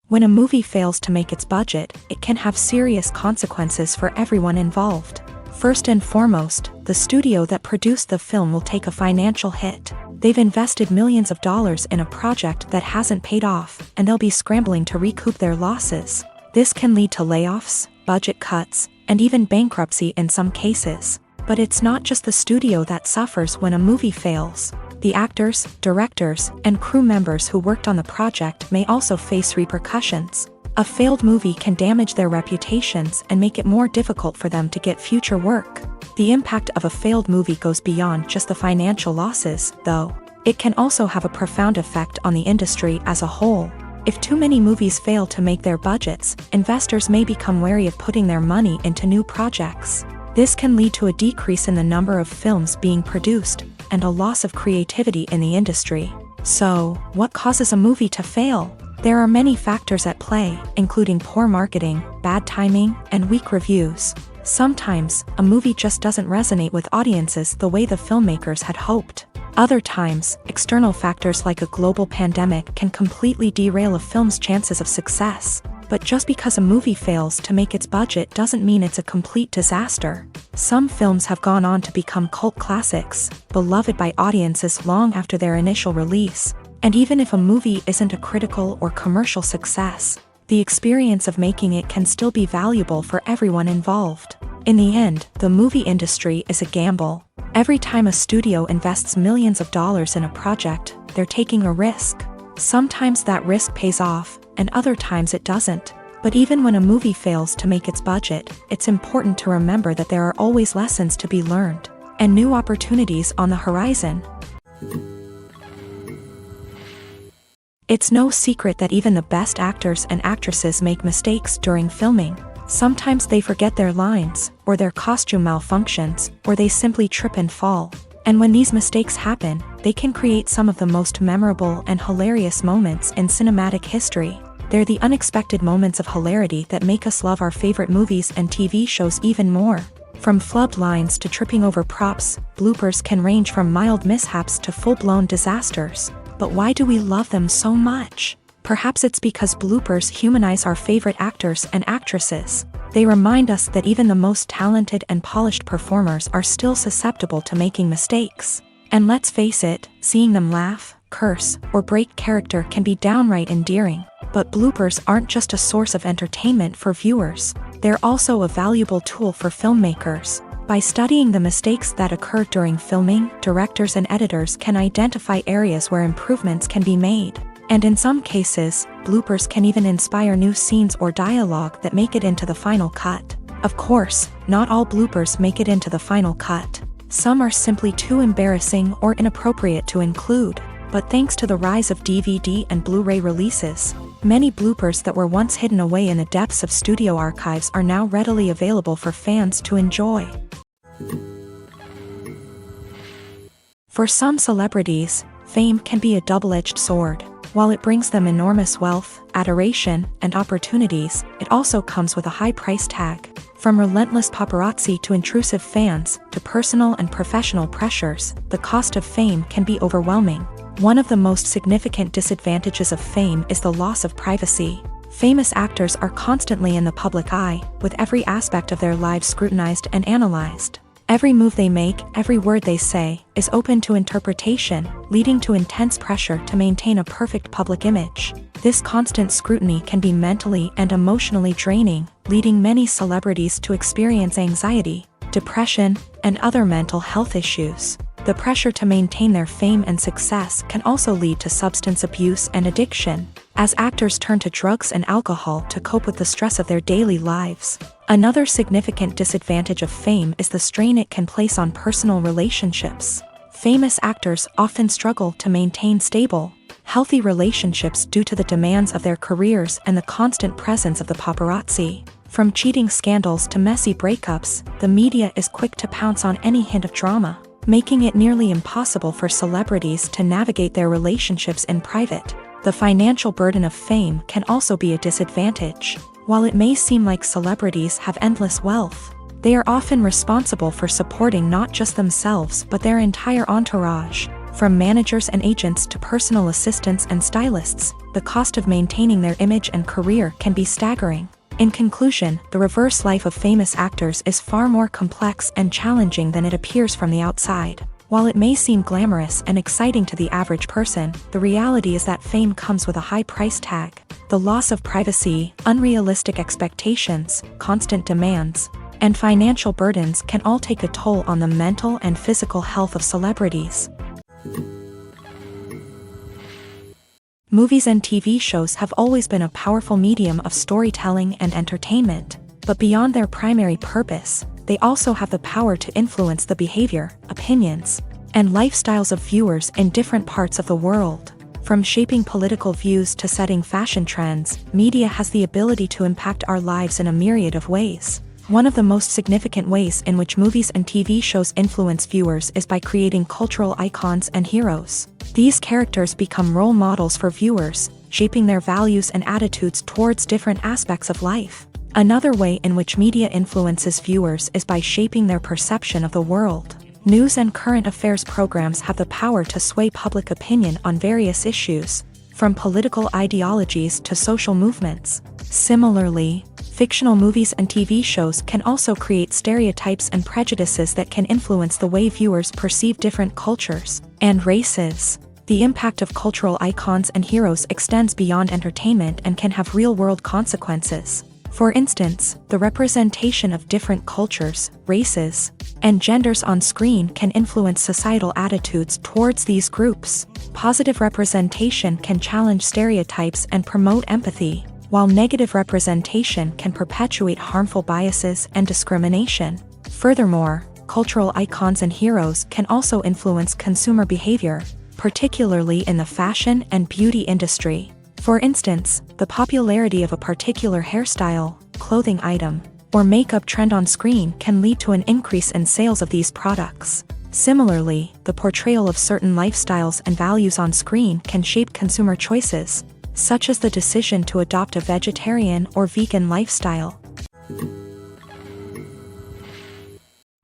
When a movie fails to make its budget, it can have serious consequences for everyone involved. First and foremost, the studio that produced the film will take a financial hit. They've invested millions of dollars in a project that hasn't paid off, and they'll be scrambling to recoup their losses. This can lead to layoffs, budget cuts, and even bankruptcy in some cases. But it's not just the studio that suffers when a movie fails. The actors, directors, and crew members who worked on the project may also face repercussions. A failed movie can damage their reputations and make it more difficult for them to get future work. The impact of a failed movie goes beyond just the financial losses, though. It can also have a profound effect on the industry as a whole. If too many movies fail to make their budgets, investors may become wary of putting their money into new projects. This can lead to a decrease in the number of films being produced, and a loss of creativity in the industry. So, what causes a movie to fail? There are many factors at play, including poor marketing, bad timing, and weak reviews. Sometimes, a movie just doesn't resonate with audiences the way the filmmakers had hoped. Other times, external factors like a global pandemic can completely derail a film's chances of success. But just because a movie fails to make its budget doesn't mean it's a complete disaster. Some films have gone on to become cult classics, beloved by audiences long after their initial release. And even if a movie isn't a critical or commercial success, the experience of making it can still be valuable for everyone involved. In the end, the movie industry is a gamble. Every time a studio invests millions of dollars in a project, they're taking a risk. Sometimes that risk pays off, and other times it doesn't. But even when a movie fails to make its budget, it's important to remember that there are always lessons to be learned, and new opportunities on the horizon. It's no secret that even the best actors and actresses make mistakes during filming. Sometimes they forget their lines, or their costume malfunctions, or they simply trip and fall. And when these mistakes happen, they can create some of the most memorable and hilarious moments in cinematic history. They're the unexpected moments of hilarity that make us love our favorite movies and TV shows even more. From flubbed lines to tripping over props, bloopers can range from mild mishaps to full-blown disasters. But why do we love them so much? Perhaps it's because bloopers humanize our favorite actors and actresses. They remind us that even the most talented and polished performers are still susceptible to making mistakes. And let's face it, seeing them laugh, curse, or break character can be downright endearing. But bloopers aren't just a source of entertainment for viewers. They're also a valuable tool for filmmakers. By studying the mistakes that occur during filming, directors and editors can identify areas where improvements can be made. And in some cases, bloopers can even inspire new scenes or dialogue that make it into the final cut. Of course, not all bloopers make it into the final cut. Some are simply too embarrassing or inappropriate to include. But thanks to the rise of DVD and Blu-ray releases, many bloopers that were once hidden away in the depths of studio archives are now readily available for fans to enjoy. For some celebrities, fame can be a double-edged sword. While it brings them enormous wealth, adoration, and opportunities, it also comes with a high price tag. From relentless paparazzi to intrusive fans, to personal and professional pressures, the cost of fame can be overwhelming. One of the most significant disadvantages of fame is the loss of privacy. Famous actors are constantly in the public eye, with every aspect of their lives scrutinized and analyzed. Every move they make, every word they say, is open to interpretation, leading to intense pressure to maintain a perfect public image. This constant scrutiny can be mentally and emotionally draining, leading many celebrities to experience anxiety, depression, and other mental health issues. The pressure to maintain their fame and success can also lead to substance abuse and addiction, as actors turn to drugs and alcohol to cope with the stress of their daily lives. Another significant disadvantage of fame is the strain it can place on personal relationships. Famous actors often struggle to maintain stable, healthy relationships due to the demands of their careers and the constant presence of the paparazzi. From cheating scandals to messy breakups, the media is quick to pounce on any hint of drama, making it nearly impossible for celebrities to navigate their relationships in private. The financial burden of fame can also be a disadvantage. While it may seem like celebrities have endless wealth, they are often responsible for supporting not just themselves but their entire entourage. From managers and agents to personal assistants and stylists, the cost of maintaining their image and career can be staggering. In conclusion, the reverse life of famous actors is far more complex and challenging than it appears from the outside. While it may seem glamorous and exciting to the average person, the reality is that fame comes with a high price tag. The loss of privacy, unrealistic expectations, constant demands, and financial burdens can all take a toll on the mental and physical health of celebrities. Movies and TV shows have always been a powerful medium of storytelling and entertainment, but beyond their primary purpose, they also have the power to influence the behavior, opinions, and lifestyles of viewers in different parts of the world. From shaping political views to setting fashion trends, media has the ability to impact our lives in a myriad of ways. One of the most significant ways in which movies and TV shows influence viewers is by creating cultural icons and heroes. These characters become role models for viewers, shaping their values and attitudes towards different aspects of life. Another way in which media influences viewers is by shaping their perception of the world. News and current affairs programs have the power to sway public opinion on various issues, from political ideologies to social movements. Similarly, fictional movies and TV shows can also create stereotypes and prejudices that can influence the way viewers perceive different cultures and races. The impact of cultural icons and heroes extends beyond entertainment and can have real-world consequences. For instance, the representation of different cultures, races, and genders on screen can influence societal attitudes towards these groups. Positive representation can challenge stereotypes and promote empathy, while negative representation can perpetuate harmful biases and discrimination. Furthermore, cultural icons and heroes can also influence consumer behavior, particularly in the fashion and beauty industry. For instance, the popularity of a particular hairstyle, clothing item, or makeup trend on screen can lead to an increase in sales of these products. Similarly, the portrayal of certain lifestyles and values on screen can shape consumer choices, such as the decision to adopt a vegetarian or vegan lifestyle.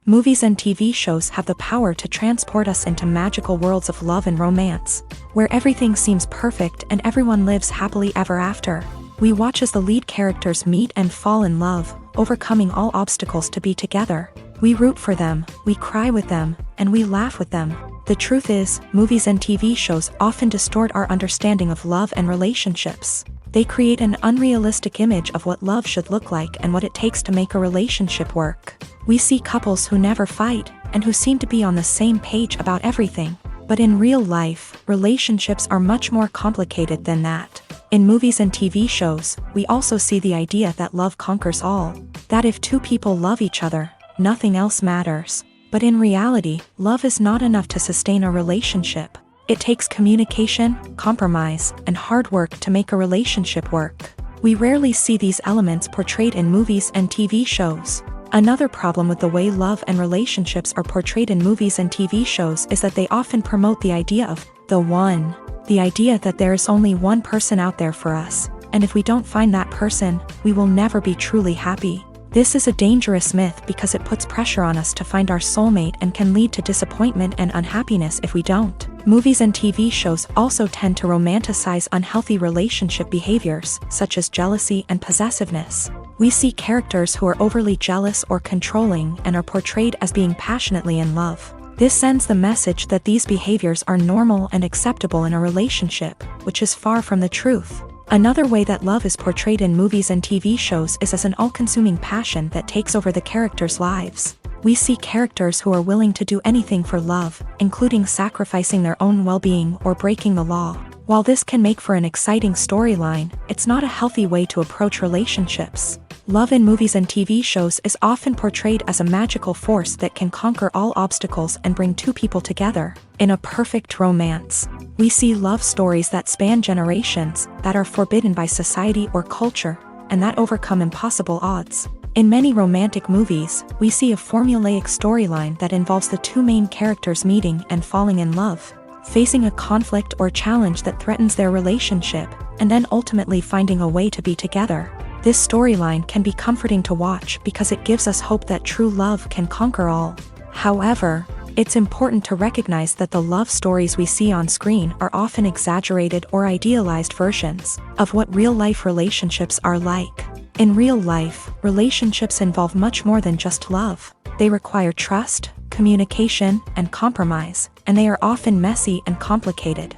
Movies and TV shows have the power to transport us into magical worlds of love and romance, where everything seems perfect and everyone lives happily ever after. We watch as the lead characters meet and fall in love, overcoming all obstacles to be together. We root for them, we cry with them, and we laugh with them. The truth is, movies and TV shows often distort our understanding of love and relationships. They create an unrealistic image of what love should look like and what it takes to make a relationship work. We see couples who never fight, and who seem to be on the same page about everything. But in real life, relationships are much more complicated than that. In movies and TV shows, we also see the idea that love conquers all. That if two people love each other, nothing else matters. But in reality, love is not enough to sustain a relationship. It takes communication, compromise, and hard work to make a relationship work. We rarely see these elements portrayed in movies and TV shows. Another problem with the way love and relationships are portrayed in movies and TV shows is that they often promote the idea of the one. The idea that there is only one person out there for us, and if we don't find that person, we will never be truly happy. This is a dangerous myth because it puts pressure on us to find our soulmate and can lead to disappointment and unhappiness if we don't. Movies and TV shows also tend to romanticize unhealthy relationship behaviors, such as jealousy and possessiveness. We see characters who are overly jealous or controlling and are portrayed as being passionately in love. This sends the message that these behaviors are normal and acceptable in a relationship, which is far from the truth. Another way that love is portrayed in movies and TV shows is as an all-consuming passion that takes over the characters' lives. We see characters who are willing to do anything for love, including sacrificing their own well-being or breaking the law. While this can make for an exciting storyline, it's not a healthy way to approach relationships. Love in movies and TV shows is often portrayed as a magical force that can conquer all obstacles and bring two people together in a perfect romance. We see love stories that span generations, that are forbidden by society or culture, and that overcome impossible odds. In many romantic movies, we see a formulaic storyline that involves the two main characters meeting and falling in love, facing a conflict or challenge that threatens their relationship, and then ultimately finding a way to be together. This storyline can be comforting to watch because it gives us hope that true love can conquer all. However, it's important to recognize that the love stories we see on screen are often exaggerated or idealized versions of what real-life relationships are like. In real life, relationships involve much more than just love. They require trust, communication, and compromise, and they are often messy and complicated.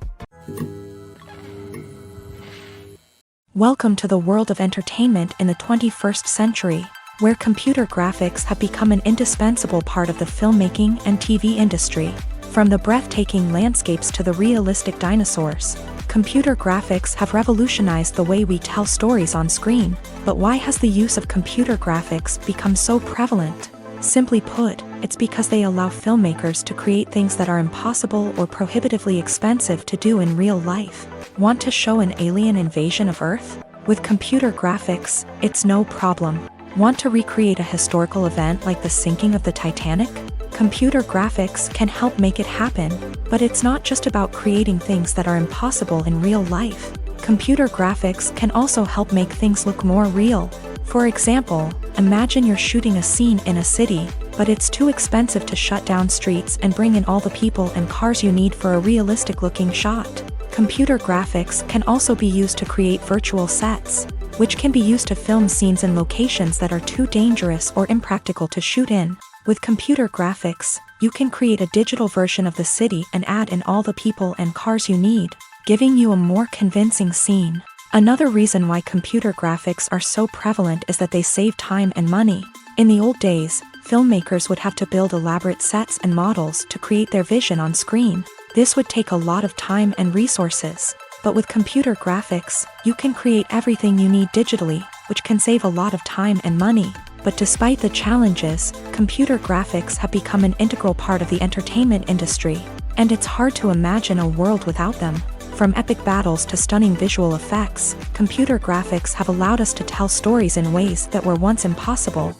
Welcome to the world of entertainment in the 21st century, where computer graphics have become an indispensable part of the filmmaking and TV industry. From the breathtaking landscapes to the realistic dinosaurs, computer graphics have revolutionized the way we tell stories on screen. But why has the use of computer graphics become so prevalent? Simply put, it's because they allow filmmakers to create things that are impossible or prohibitively expensive to do in real life. Want to show an alien invasion of Earth? With computer graphics, it's no problem. Want to recreate a historical event like the sinking of the Titanic? Computer graphics can help make it happen, but it's not just about creating things that are impossible in real life. Computer graphics can also help make things look more real. For example, imagine you're shooting a scene in a city, but it's too expensive to shut down streets and bring in all the people and cars you need for a realistic-looking shot. Computer graphics can also be used to create virtual sets, which can be used to film scenes in locations that are too dangerous or impractical to shoot in. With computer graphics, you can create a digital version of the city and add in all the people and cars you need, giving you a more convincing scene. Another reason why computer graphics are so prevalent is that they save time and money. In the old days, filmmakers would have to build elaborate sets and models to create their vision on screen. This would take a lot of time and resources. But with computer graphics, you can create everything you need digitally, which can save a lot of time and money. But despite the challenges, computer graphics have become an integral part of the entertainment industry, and it's hard to imagine a world without them. From epic battles to stunning visual effects, computer graphics have allowed us to tell stories in ways that were once impossible.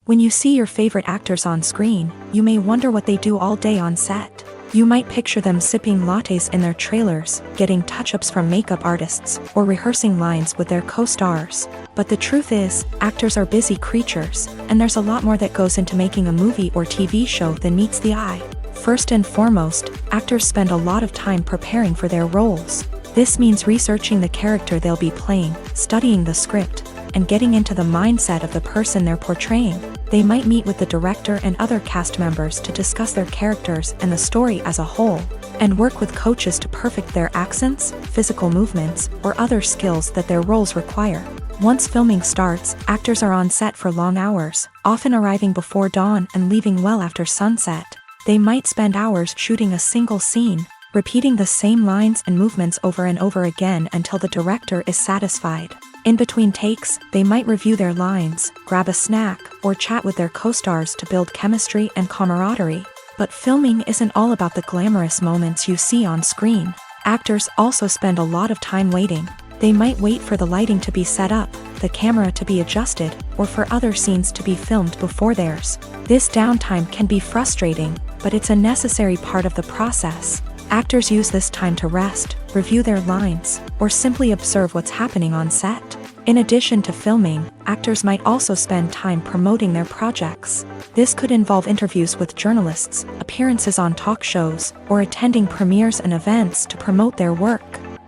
When you see your favorite actors on screen, you may wonder what they do all day on set. You might picture them sipping lattes in their trailers, getting touch-ups from makeup artists, or rehearsing lines with their co-stars. But the truth is, actors are busy creatures, and there's a lot more that goes into making a movie or TV show than meets the eye. First and foremost, actors spend a lot of time preparing for their roles. This means researching the character they'll be playing, studying the script, and getting into the mindset of the person they're portraying. They might meet with the director and other cast members to discuss their characters and the story as a whole, and work with coaches to perfect their accents, physical movements, or other skills that their roles require. Once filming starts, actors are on set for long hours, often arriving before dawn and leaving well after sunset. They might spend hours shooting a single scene, repeating the same lines and movements over and over again until the director is satisfied. In between takes, they might review their lines, grab a snack, or chat with their co-stars to build chemistry and camaraderie. But filming isn't all about the glamorous moments you see on screen. Actors also spend a lot of time waiting. They might wait for the lighting to be set up, the camera to be adjusted, or for other scenes to be filmed before theirs. This downtime can be frustrating, but it's a necessary part of the process. Actors use this time to rest, review their lines, or simply observe what's happening on set. In addition to filming, actors might also spend time promoting their projects. This could involve interviews with journalists, appearances on talk shows, or attending premieres and events to promote their work.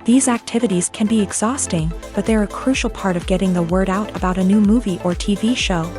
These activities can be exhausting, but they're a crucial part of getting the word out about a new movie or TV show.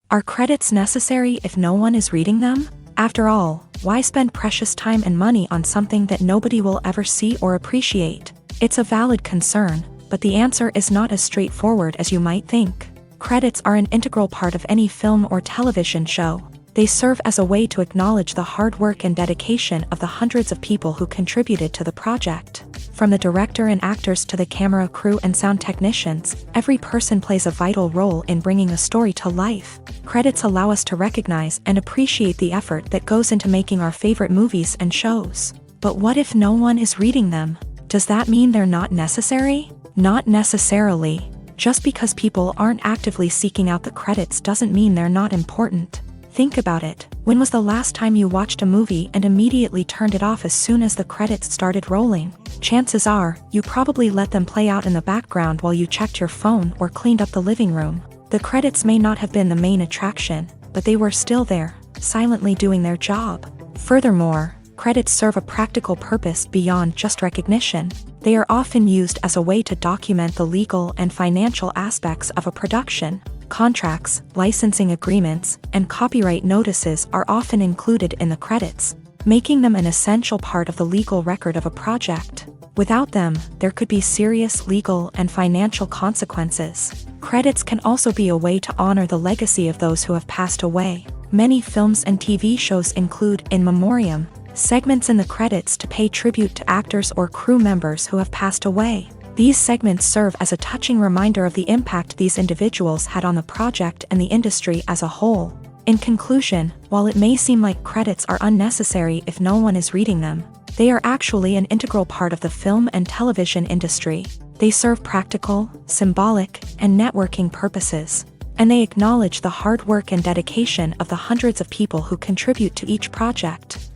Are credits necessary if no one is reading them? After all, why spend precious time and money on something that nobody will ever see or appreciate? It's a valid concern, but the answer is not as straightforward as you might think. Credits are an integral part of any film or television show. They serve as a way to acknowledge the hard work and dedication of the hundreds of people who contributed to the project. From the director and actors to the camera crew and sound technicians, every person plays a vital role in bringing a story to life. Credits allow us to recognize and appreciate the effort that goes into making our favorite movies and shows. But what if no one is reading them? Does that mean they're not necessary? Not necessarily. Just because people aren't actively seeking out the credits doesn't mean they're not important. Think about it. When was the last time you watched a movie and immediately turned it off as soon as the credits started rolling? Chances are, you probably let them play out in the background while you checked your phone or cleaned up the living room. The credits may not have been the main attraction, but they were still there, silently doing their job. Furthermore, credits serve a practical purpose beyond just recognition. They are often used as a way to document the legal and financial aspects of a production. Contracts, licensing agreements, and copyright notices are often included in the credits, making them an essential part of the legal record of a project. Without them, there could be serious legal and financial consequences. Credits can also be a way to honor the legacy of those who have passed away. Many films and TV shows include in memoriam segments in the credits to pay tribute to actors or crew members who have passed away. These segments serve as a touching reminder of the impact these individuals had on the project and the industry as a whole. In conclusion, while it may seem like credits are unnecessary if no one is reading them, they are actually an integral part of the film and television industry. They serve practical, symbolic, and networking purposes, and they acknowledge the hard work and dedication of the hundreds of people who contribute to each project.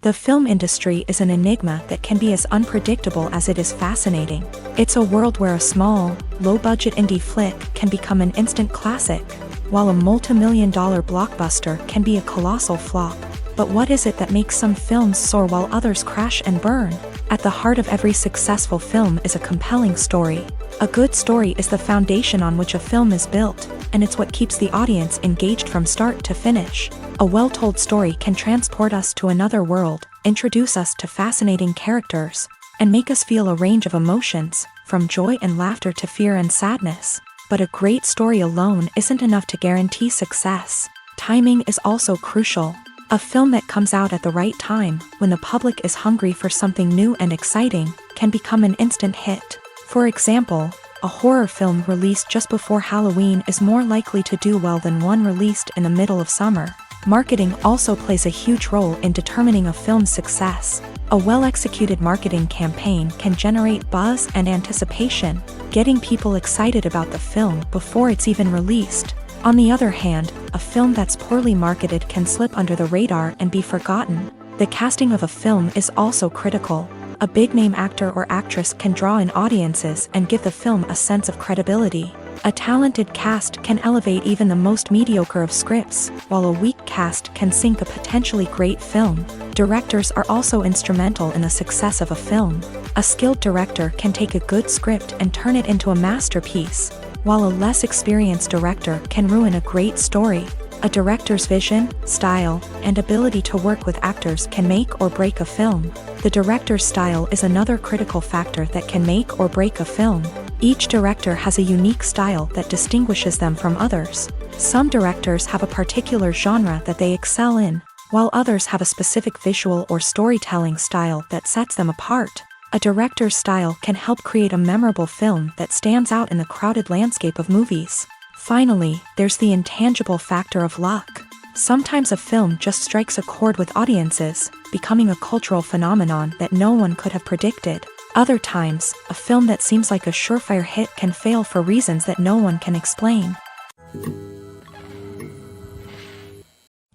The film industry is an enigma that can be as unpredictable as it is fascinating. It's a world where a small, low-budget indie flick can become an instant classic, while a multi-million-dollar blockbuster can be a colossal flop. But what is it that makes some films soar while others crash and burn? At the heart of every successful film is a compelling story. A good story is the foundation on which a film is built, and it's what keeps the audience engaged from start to finish. A well-told story can transport us to another world, introduce us to fascinating characters, and make us feel a range of emotions, from joy and laughter to fear and sadness. But a great story alone isn't enough to guarantee success. Timing is also crucial. A film that comes out at the right time, when the public is hungry for something new and exciting, can become an instant hit. For example, a horror film released just before Halloween is more likely to do well than one released in the middle of summer. Marketing also plays a huge role in determining a film's success. A well-executed marketing campaign can generate buzz and anticipation, getting people excited about the film before it's even released. On the other hand, a film that's poorly marketed can slip under the radar and be forgotten. The casting of a film is also critical. A big-name actor or actress can draw in audiences and give the film a sense of credibility. A talented cast can elevate even the most mediocre of scripts, while a weak cast can sink a potentially great film. Directors are also instrumental in the success of a film. A skilled director can take a good script and turn it into a masterpiece, while a less experienced director can ruin a great story. A director's vision, style, and ability to work with actors can make or break a film. The director's style is another critical factor that can make or break a film. Each director has a unique style that distinguishes them from others. Some directors have a particular genre that they excel in, while others have a specific visual or storytelling style that sets them apart. A director's style can help create a memorable film that stands out in the crowded landscape of movies. Finally, there's the intangible factor of luck. Sometimes a film just strikes a chord with audiences, becoming a cultural phenomenon that no one could have predicted. Other times, a film that seems like a surefire hit can fail for reasons that no one can explain.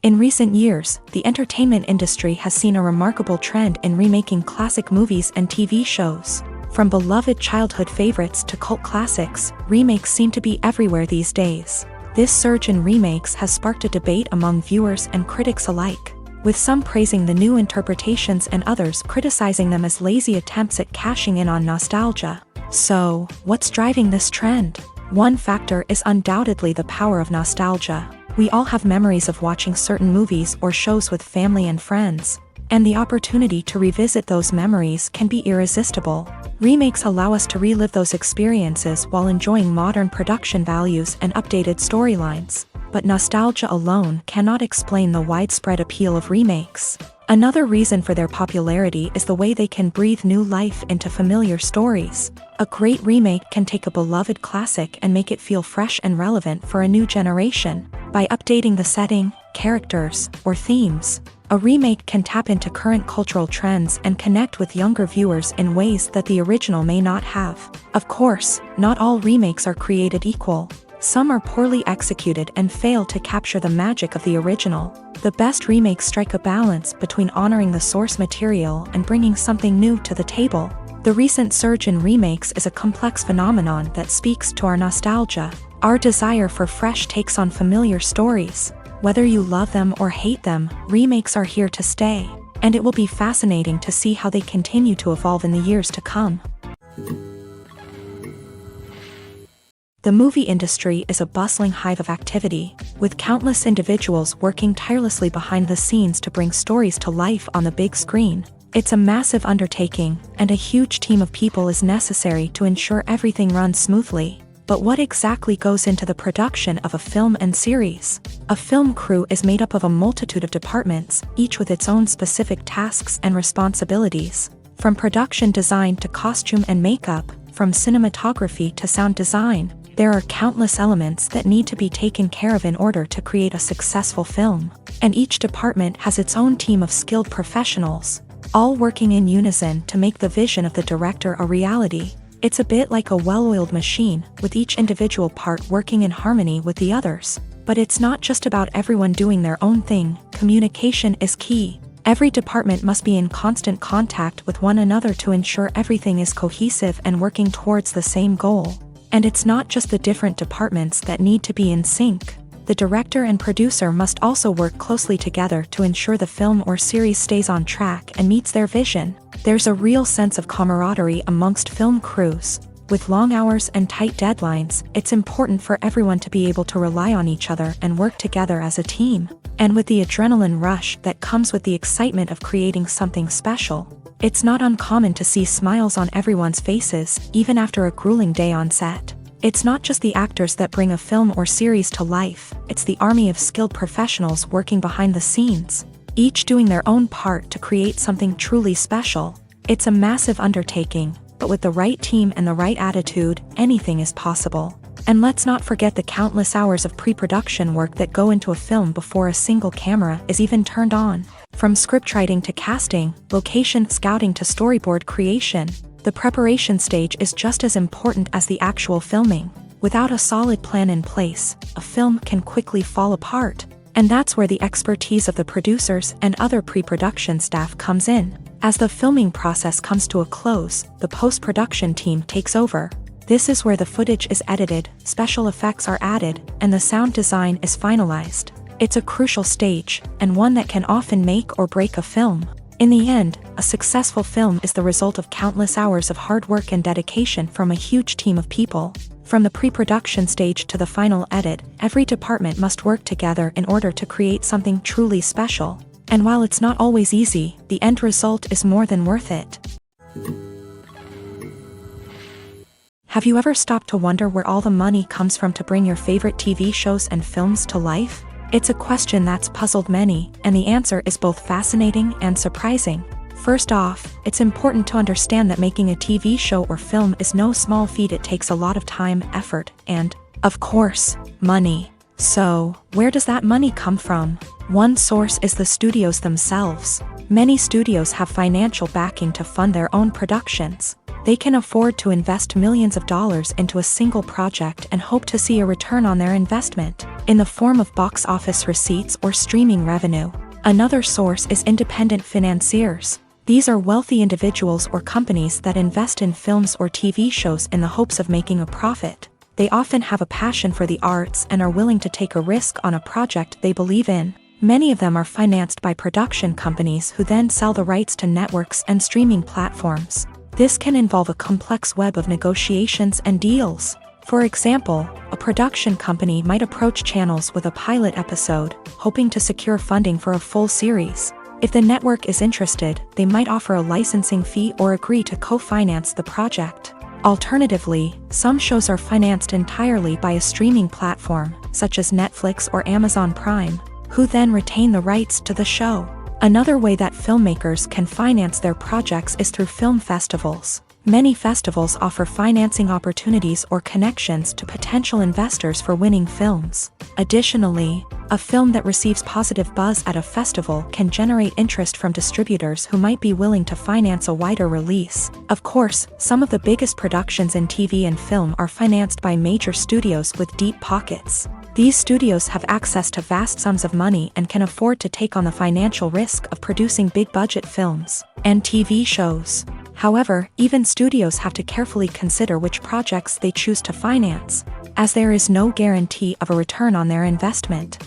In recent years, the entertainment industry has seen a remarkable trend in remaking classic movies and TV shows. From beloved childhood favorites to cult classics, remakes seem to be everywhere these days. This surge in remakes has sparked a debate among viewers and critics alike, with some praising the new interpretations and others criticizing them as lazy attempts at cashing in on nostalgia. So, what's driving this trend? One factor is undoubtedly the power of nostalgia. We all have memories of watching certain movies or shows with family and friends, and the opportunity to revisit those memories can be irresistible. Remakes allow us to relive those experiences while enjoying modern production values and updated storylines. But nostalgia alone cannot explain the widespread appeal of remakes. Another reason for their popularity is the way they can breathe new life into familiar stories. A great remake can take a beloved classic and make it feel fresh and relevant for a new generation. By updating the setting, characters, or themes, a remake can tap into current cultural trends and connect with younger viewers in ways that the original may not have. Of course, not all remakes are created equal. Some are poorly executed and fail to capture the magic of the original. The best remakes strike a balance between honoring the source material and bringing something new to the table. The recent surge in remakes is a complex phenomenon that speaks to our nostalgia, our desire for fresh takes on familiar stories. Whether you love them or hate them, remakes are here to stay, and it will be fascinating to see how they continue to evolve in the years to come. The movie industry is a bustling hive of activity, with countless individuals working tirelessly behind the scenes to bring stories to life on the big screen. It's a massive undertaking, and a huge team of people is necessary to ensure everything runs smoothly. But what exactly goes into the production of a film and series? A film crew is made up of a multitude of departments, each with its own specific tasks and responsibilities. From production design to costume and makeup, from cinematography to sound design, there are countless elements that need to be taken care of in order to create a successful film. And each department has its own team of skilled professionals, all working in unison to make the vision of the director a reality. It's a bit like a well-oiled machine, with each individual part working in harmony with the others. But it's not just about everyone doing their own thing. Communication is key. Every department must be in constant contact with one another to ensure everything is cohesive and working towards the same goal. And it's not just the different departments that need to be in sync. The director and producer must also work closely together to ensure the film or series stays on track and meets their vision. There's a real sense of camaraderie amongst film crews. With long hours and tight deadlines, it's important for everyone to be able to rely on each other and work together as a team. And with the adrenaline rush that comes with the excitement of creating something special, it's not uncommon to see smiles on everyone's faces, even after a grueling day on set. It's not just the actors that bring a film or series to life, it's the army of skilled professionals working behind the scenes, each doing their own part to create something truly special. It's a massive undertaking, but with the right team and the right attitude, anything is possible. And let's not forget the countless hours of pre-production work that go into a film before a single camera is even turned on. From scriptwriting to casting, location scouting to storyboard creation, the preparation stage is just as important as the actual filming. Without a solid plan in place, a film can quickly fall apart. And that's where the expertise of the producers and other pre-production staff comes in. As the filming process comes to a close, the post-production team takes over. This is where the footage is edited, special effects are added, and the sound design is finalized. It's a crucial stage, and one that can often make or break a film. In the end, a successful film is the result of countless hours of hard work and dedication from a huge team of people. From the pre-production stage to the final edit, every department must work together in order to create something truly special. And while it's not always easy, the end result is more than worth it. Have you ever stopped to wonder where all the money comes from to bring your favorite TV shows and films to life? It's a question that's puzzled many, and the answer is both fascinating and surprising. First off, it's important to understand that making a TV show or film is no small feat. It takes a lot of time, effort, and, of course, money. So, where does that money come from? One source is the studios themselves. Many studios have financial backing to fund their own productions. They can afford to invest millions of dollars into a single project and hope to see a return on their investment. in the form of box office receipts or streaming revenue. Another source is independent financiers. These are wealthy individuals or companies that invest in films or TV shows in the hopes of making a profit. They often have a passion for the arts and are willing to take a risk on a project they believe in. Many of them are financed by production companies who then sell the rights to networks and streaming platforms. This can involve a complex web of negotiations and deals. For example, a production company might approach channels with a pilot episode, hoping to secure funding for a full series. If the network is interested, they might offer a licensing fee or agree to co-finance the project. Alternatively, some shows are financed entirely by a streaming platform, such as Netflix or Amazon Prime, who then retain the rights to the show. Another way that filmmakers can finance their projects is through film festivals. Many festivals offer financing opportunities or connections to potential investors for winning films. Additionally, a film that receives positive buzz at a festival can generate interest from distributors who might be willing to finance a wider release. Of course, some of the biggest productions in TV and film are financed by major studios with deep pockets. These studios have access to vast sums of money and can afford to take on the financial risk of producing big-budget films and TV shows. However, even studios have to carefully consider which projects they choose to finance, as there is no guarantee of a return on their investment.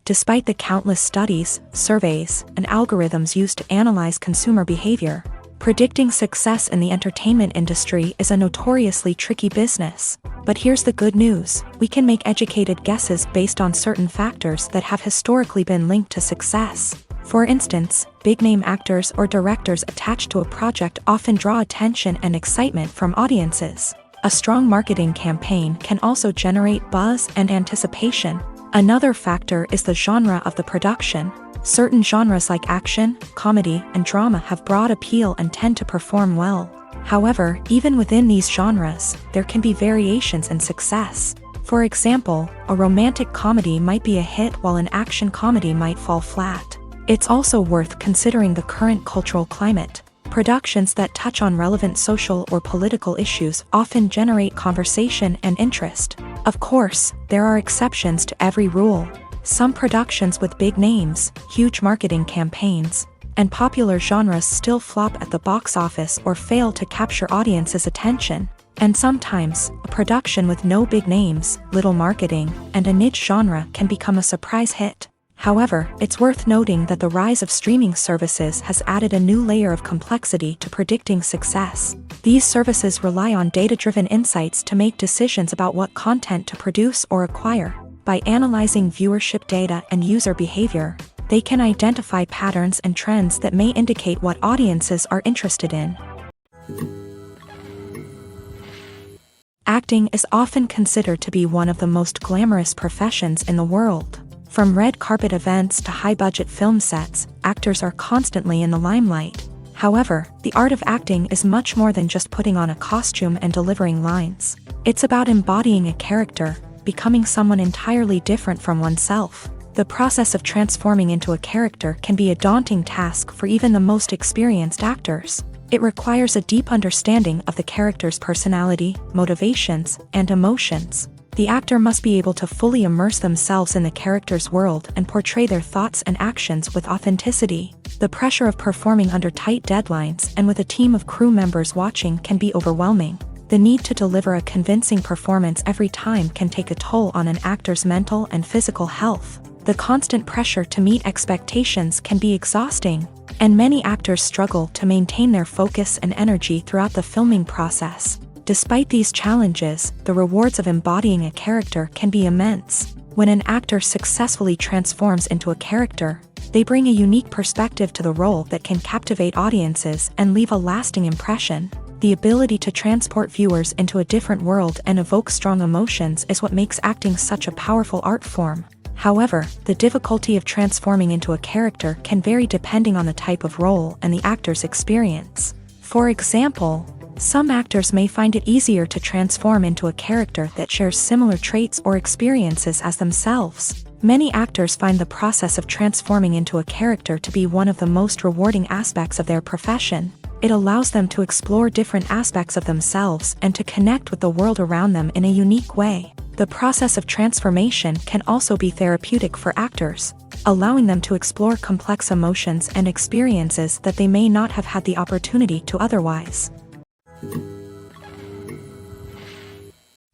Despite the countless studies, surveys, and algorithms used to analyze consumer behavior, predicting success in the entertainment industry is a notoriously tricky business. But here's the good news: we can make educated guesses based on certain factors that have historically been linked to success. For instance, big-name actors or directors attached to a project often draw attention and excitement from audiences. A strong marketing campaign can also generate buzz and anticipation. Another factor is the genre of the production. Certain genres like action, comedy, and drama have broad appeal and tend to perform well. However, even within these genres, there can be variations in success. For example, a romantic comedy might be a hit while an action comedy might fall flat. It's also worth considering the current cultural climate. Productions that touch on relevant social or political issues often generate conversation and interest. Of course, there are exceptions to every rule. Some productions with big names, huge marketing campaigns, and popular genres still flop at the box office or fail to capture audiences' attention. And sometimes, a production with no big names, little marketing, and a niche genre can become a surprise hit. However, it's worth noting that the rise of streaming services has added a new layer of complexity to predicting success. These services rely on data-driven insights to make decisions about what content to produce or acquire. By analyzing viewership data and user behavior, they can identify patterns and trends that may indicate what audiences are interested in. Acting is often considered to be one of the most glamorous professions in the world. From red carpet events to high-budget film sets, actors are constantly in the limelight. However, the art of acting is much more than just putting on a costume and delivering lines. It's about embodying a character, becoming someone entirely different from oneself. The process of transforming into a character can be a daunting task for even the most experienced actors. It requires a deep understanding of the character's personality, motivations, and emotions. The actor must be able to fully immerse themselves in the character's world and portray their thoughts and actions with authenticity. The pressure of performing under tight deadlines and with a team of crew members watching can be overwhelming. The need to deliver a convincing performance every time can take a toll on an actor's mental and physical health. The constant pressure to meet expectations can be exhausting, and many actors struggle to maintain their focus and energy throughout the filming process. Despite these challenges, the rewards of embodying a character can be immense. When an actor successfully transforms into a character, they bring a unique perspective to the role that can captivate audiences and leave a lasting impression. The ability to transport viewers into a different world and evoke strong emotions is what makes acting such a powerful art form. However, the difficulty of transforming into a character can vary depending on the type of role and the actor's experience. For example, some actors may find it easier to transform into a character that shares similar traits or experiences as themselves. Many actors find the process of transforming into a character to be one of the most rewarding aspects of their profession. It allows them to explore different aspects of themselves and to connect with the world around them in a unique way. The process of transformation can also be therapeutic for actors, allowing them to explore complex emotions and experiences that they may not have had the opportunity to otherwise.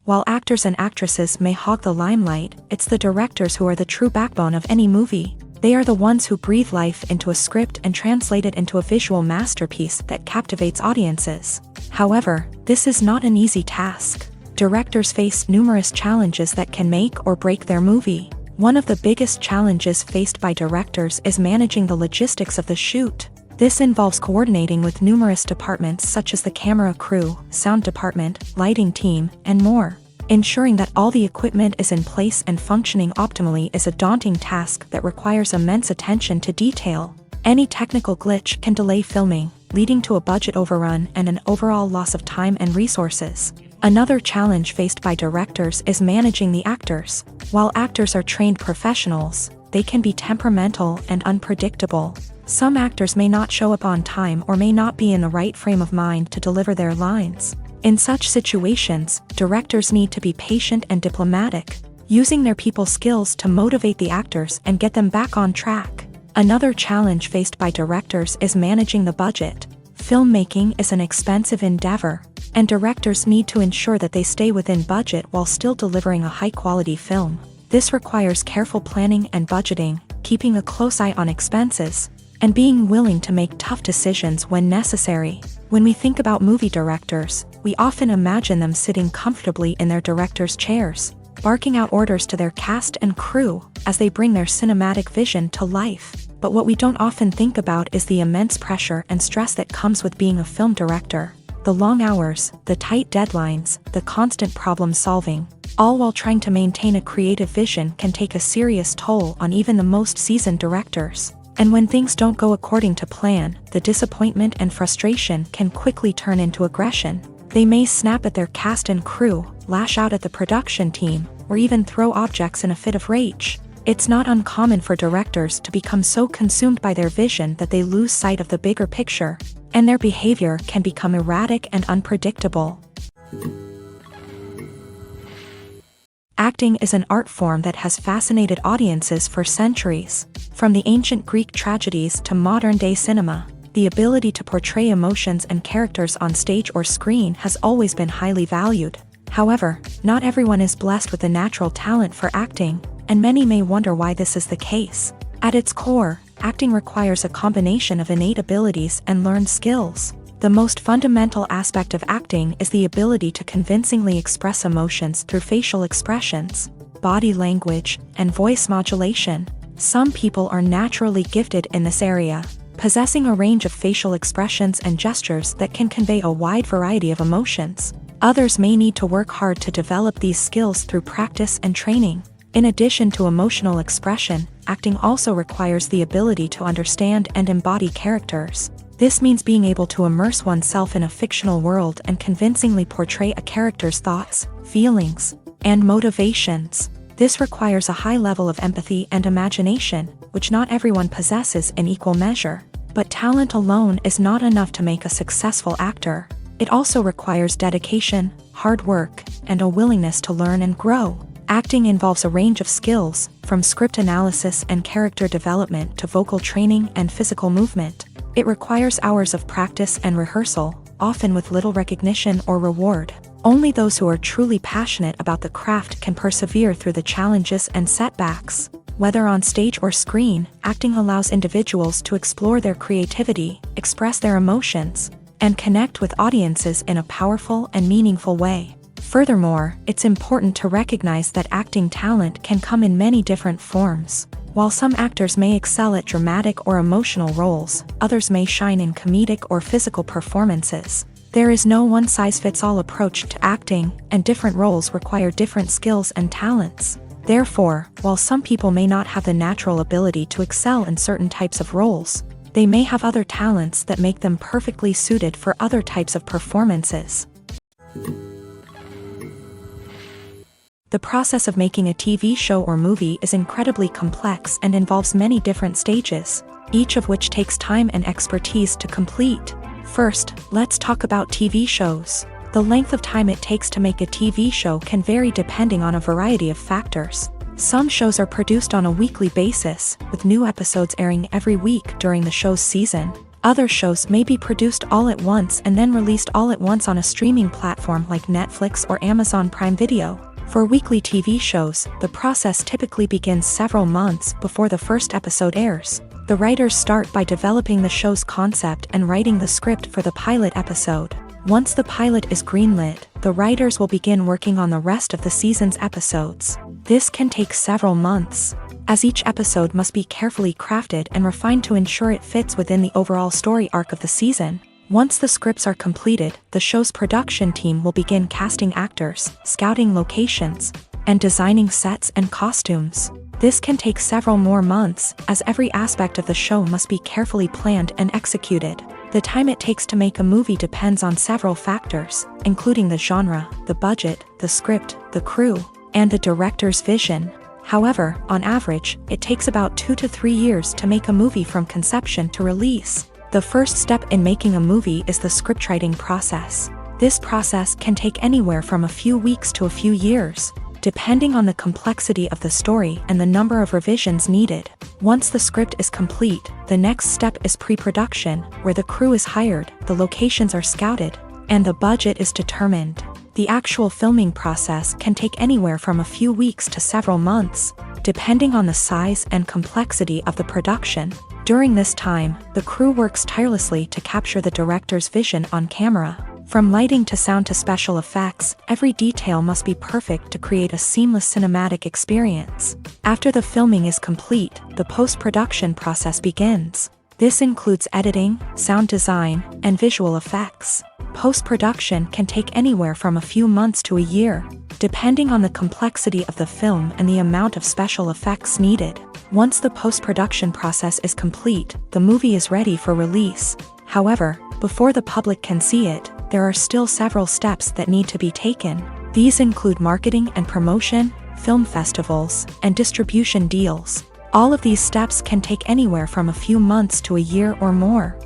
While actors and actresses may hog the limelight, it's the directors who are the true backbone of any movie. They are the ones who breathe life into a script and translate it into a visual masterpiece that captivates audiences. However, this is not an easy task. Directors face numerous challenges that can make or break their movie. One of the biggest challenges faced by directors is managing the logistics of the shoot. This involves coordinating with numerous departments such as the camera crew, sound department, lighting team, and more. Ensuring that all the equipment is in place and functioning optimally is a daunting task that requires immense attention to detail. Any technical glitch can delay filming, leading to a budget overrun and an overall loss of time and resources. Another challenge faced by directors is managing the actors. While actors are trained professionals, they can be temperamental and unpredictable. Some actors may not show up on time or may not be in the right frame of mind to deliver their lines. In such situations, directors need to be patient and diplomatic, using their people skills to motivate the actors and get them back on track. Another challenge faced by directors is managing the budget. Filmmaking is an expensive endeavor, and directors need to ensure that they stay within budget while still delivering a high-quality film. This requires careful planning and budgeting, keeping a close eye on expenses, and being willing to make tough decisions when necessary. When we think about movie directors, we often imagine them sitting comfortably in their director's chairs, barking out orders to their cast and crew as they bring their cinematic vision to life. But what we don't often think about is the immense pressure and stress that comes with being a film director. The long hours, the tight deadlines, the constant problem solving, all while trying to maintain a creative vision can take a serious toll on even the most seasoned directors. And when things don't go according to plan, the disappointment and frustration can quickly turn into aggression. They may snap at their cast and crew, lash out at the production team, or even throw objects in a fit of rage. It's not uncommon for directors to become so consumed by their vision that they lose sight of the bigger picture, and their behavior can become erratic and unpredictable. Acting is an art form that has fascinated audiences for centuries. From the ancient Greek tragedies to modern-day cinema, the ability to portray emotions and characters on stage or screen has always been highly valued. However, not everyone is blessed with a natural talent for acting, and many may wonder why this is the case. At its core, acting requires a combination of innate abilities and learned skills. The most fundamental aspect of acting is the ability to convincingly express emotions through facial expressions, body language, and voice modulation. Some people are naturally gifted in this area, possessing a range of facial expressions and gestures that can convey a wide variety of emotions. Others may need to work hard to develop these skills through practice and training. In addition to emotional expression, acting also requires the ability to understand and embody characters. This means being able to immerse oneself in a fictional world and convincingly portray a character's thoughts, feelings, and motivations. This requires a high level of empathy and imagination, which not everyone possesses in equal measure. But talent alone is not enough to make a successful actor. It also requires dedication, hard work, and a willingness to learn and grow. Acting involves a range of skills, from script analysis and character development to vocal training and physical movement. It requires hours of practice and rehearsal, often with little recognition or reward. Only those who are truly passionate about the craft can persevere through the challenges and setbacks. Whether on stage or screen, acting allows individuals to explore their creativity, express their emotions, and connect with audiences in a powerful and meaningful way. Furthermore, it's important to recognize that acting talent can come in many different forms. While some actors may excel at dramatic or emotional roles, others may shine in comedic or physical performances. There is no one-size-fits-all approach to acting, and different roles require different skills and talents. Therefore, while some people may not have the natural ability to excel in certain types of roles, they may have other talents that make them perfectly suited for other types of performances. The process of making a TV show or movie is incredibly complex and involves many different stages, each of which takes time and expertise to complete. First, let's talk about TV shows. The length of time it takes to make a TV show can vary depending on a variety of factors. Some shows are produced on a weekly basis, with new episodes airing every week during the show's season. Other shows may be produced all at once and then released all at once on a streaming platform like Netflix or Amazon Prime Video. For weekly TV shows, the process typically begins several months before the first episode airs. The writers start by developing the show's concept and writing the script for the pilot episode. Once the pilot is greenlit, the writers will begin working on the rest of the season's episodes. This can take several months, as each episode must be carefully crafted and refined to ensure it fits within the overall story arc of the season. Once the scripts are completed, the show's production team will begin casting actors, scouting locations, and designing sets and costumes. This can take several more months, as every aspect of the show must be carefully planned and executed. The time it takes to make a movie depends on several factors, including the genre, the budget, the script, the crew, and the director's vision. However, on average, it takes about 2 to 3 years to make a movie from conception to release. The first step in making a movie is the scriptwriting process. This process can take anywhere from a few weeks to a few years, depending on the complexity of the story and the number of revisions needed. Once the script is complete, the next step is pre-production, where the crew is hired, the locations are scouted, and the budget is determined. The actual filming process can take anywhere from a few weeks to several months, depending on the size and complexity of the production. During this time, the crew works tirelessly to capture the director's vision on camera. From lighting to sound to special effects, every detail must be perfect to create a seamless cinematic experience. After the filming is complete, the post-production process begins. This includes editing, sound design, and visual effects. Post-production can take anywhere from a few months to a year, depending on the complexity of the film and the amount of special effects needed. Once the post-production process is complete, the movie is ready for release. However, before the public can see it, there are still several steps that need to be taken. These include marketing and promotion, film festivals, and distribution deals. All of these steps can take anywhere from a few months to a year or more.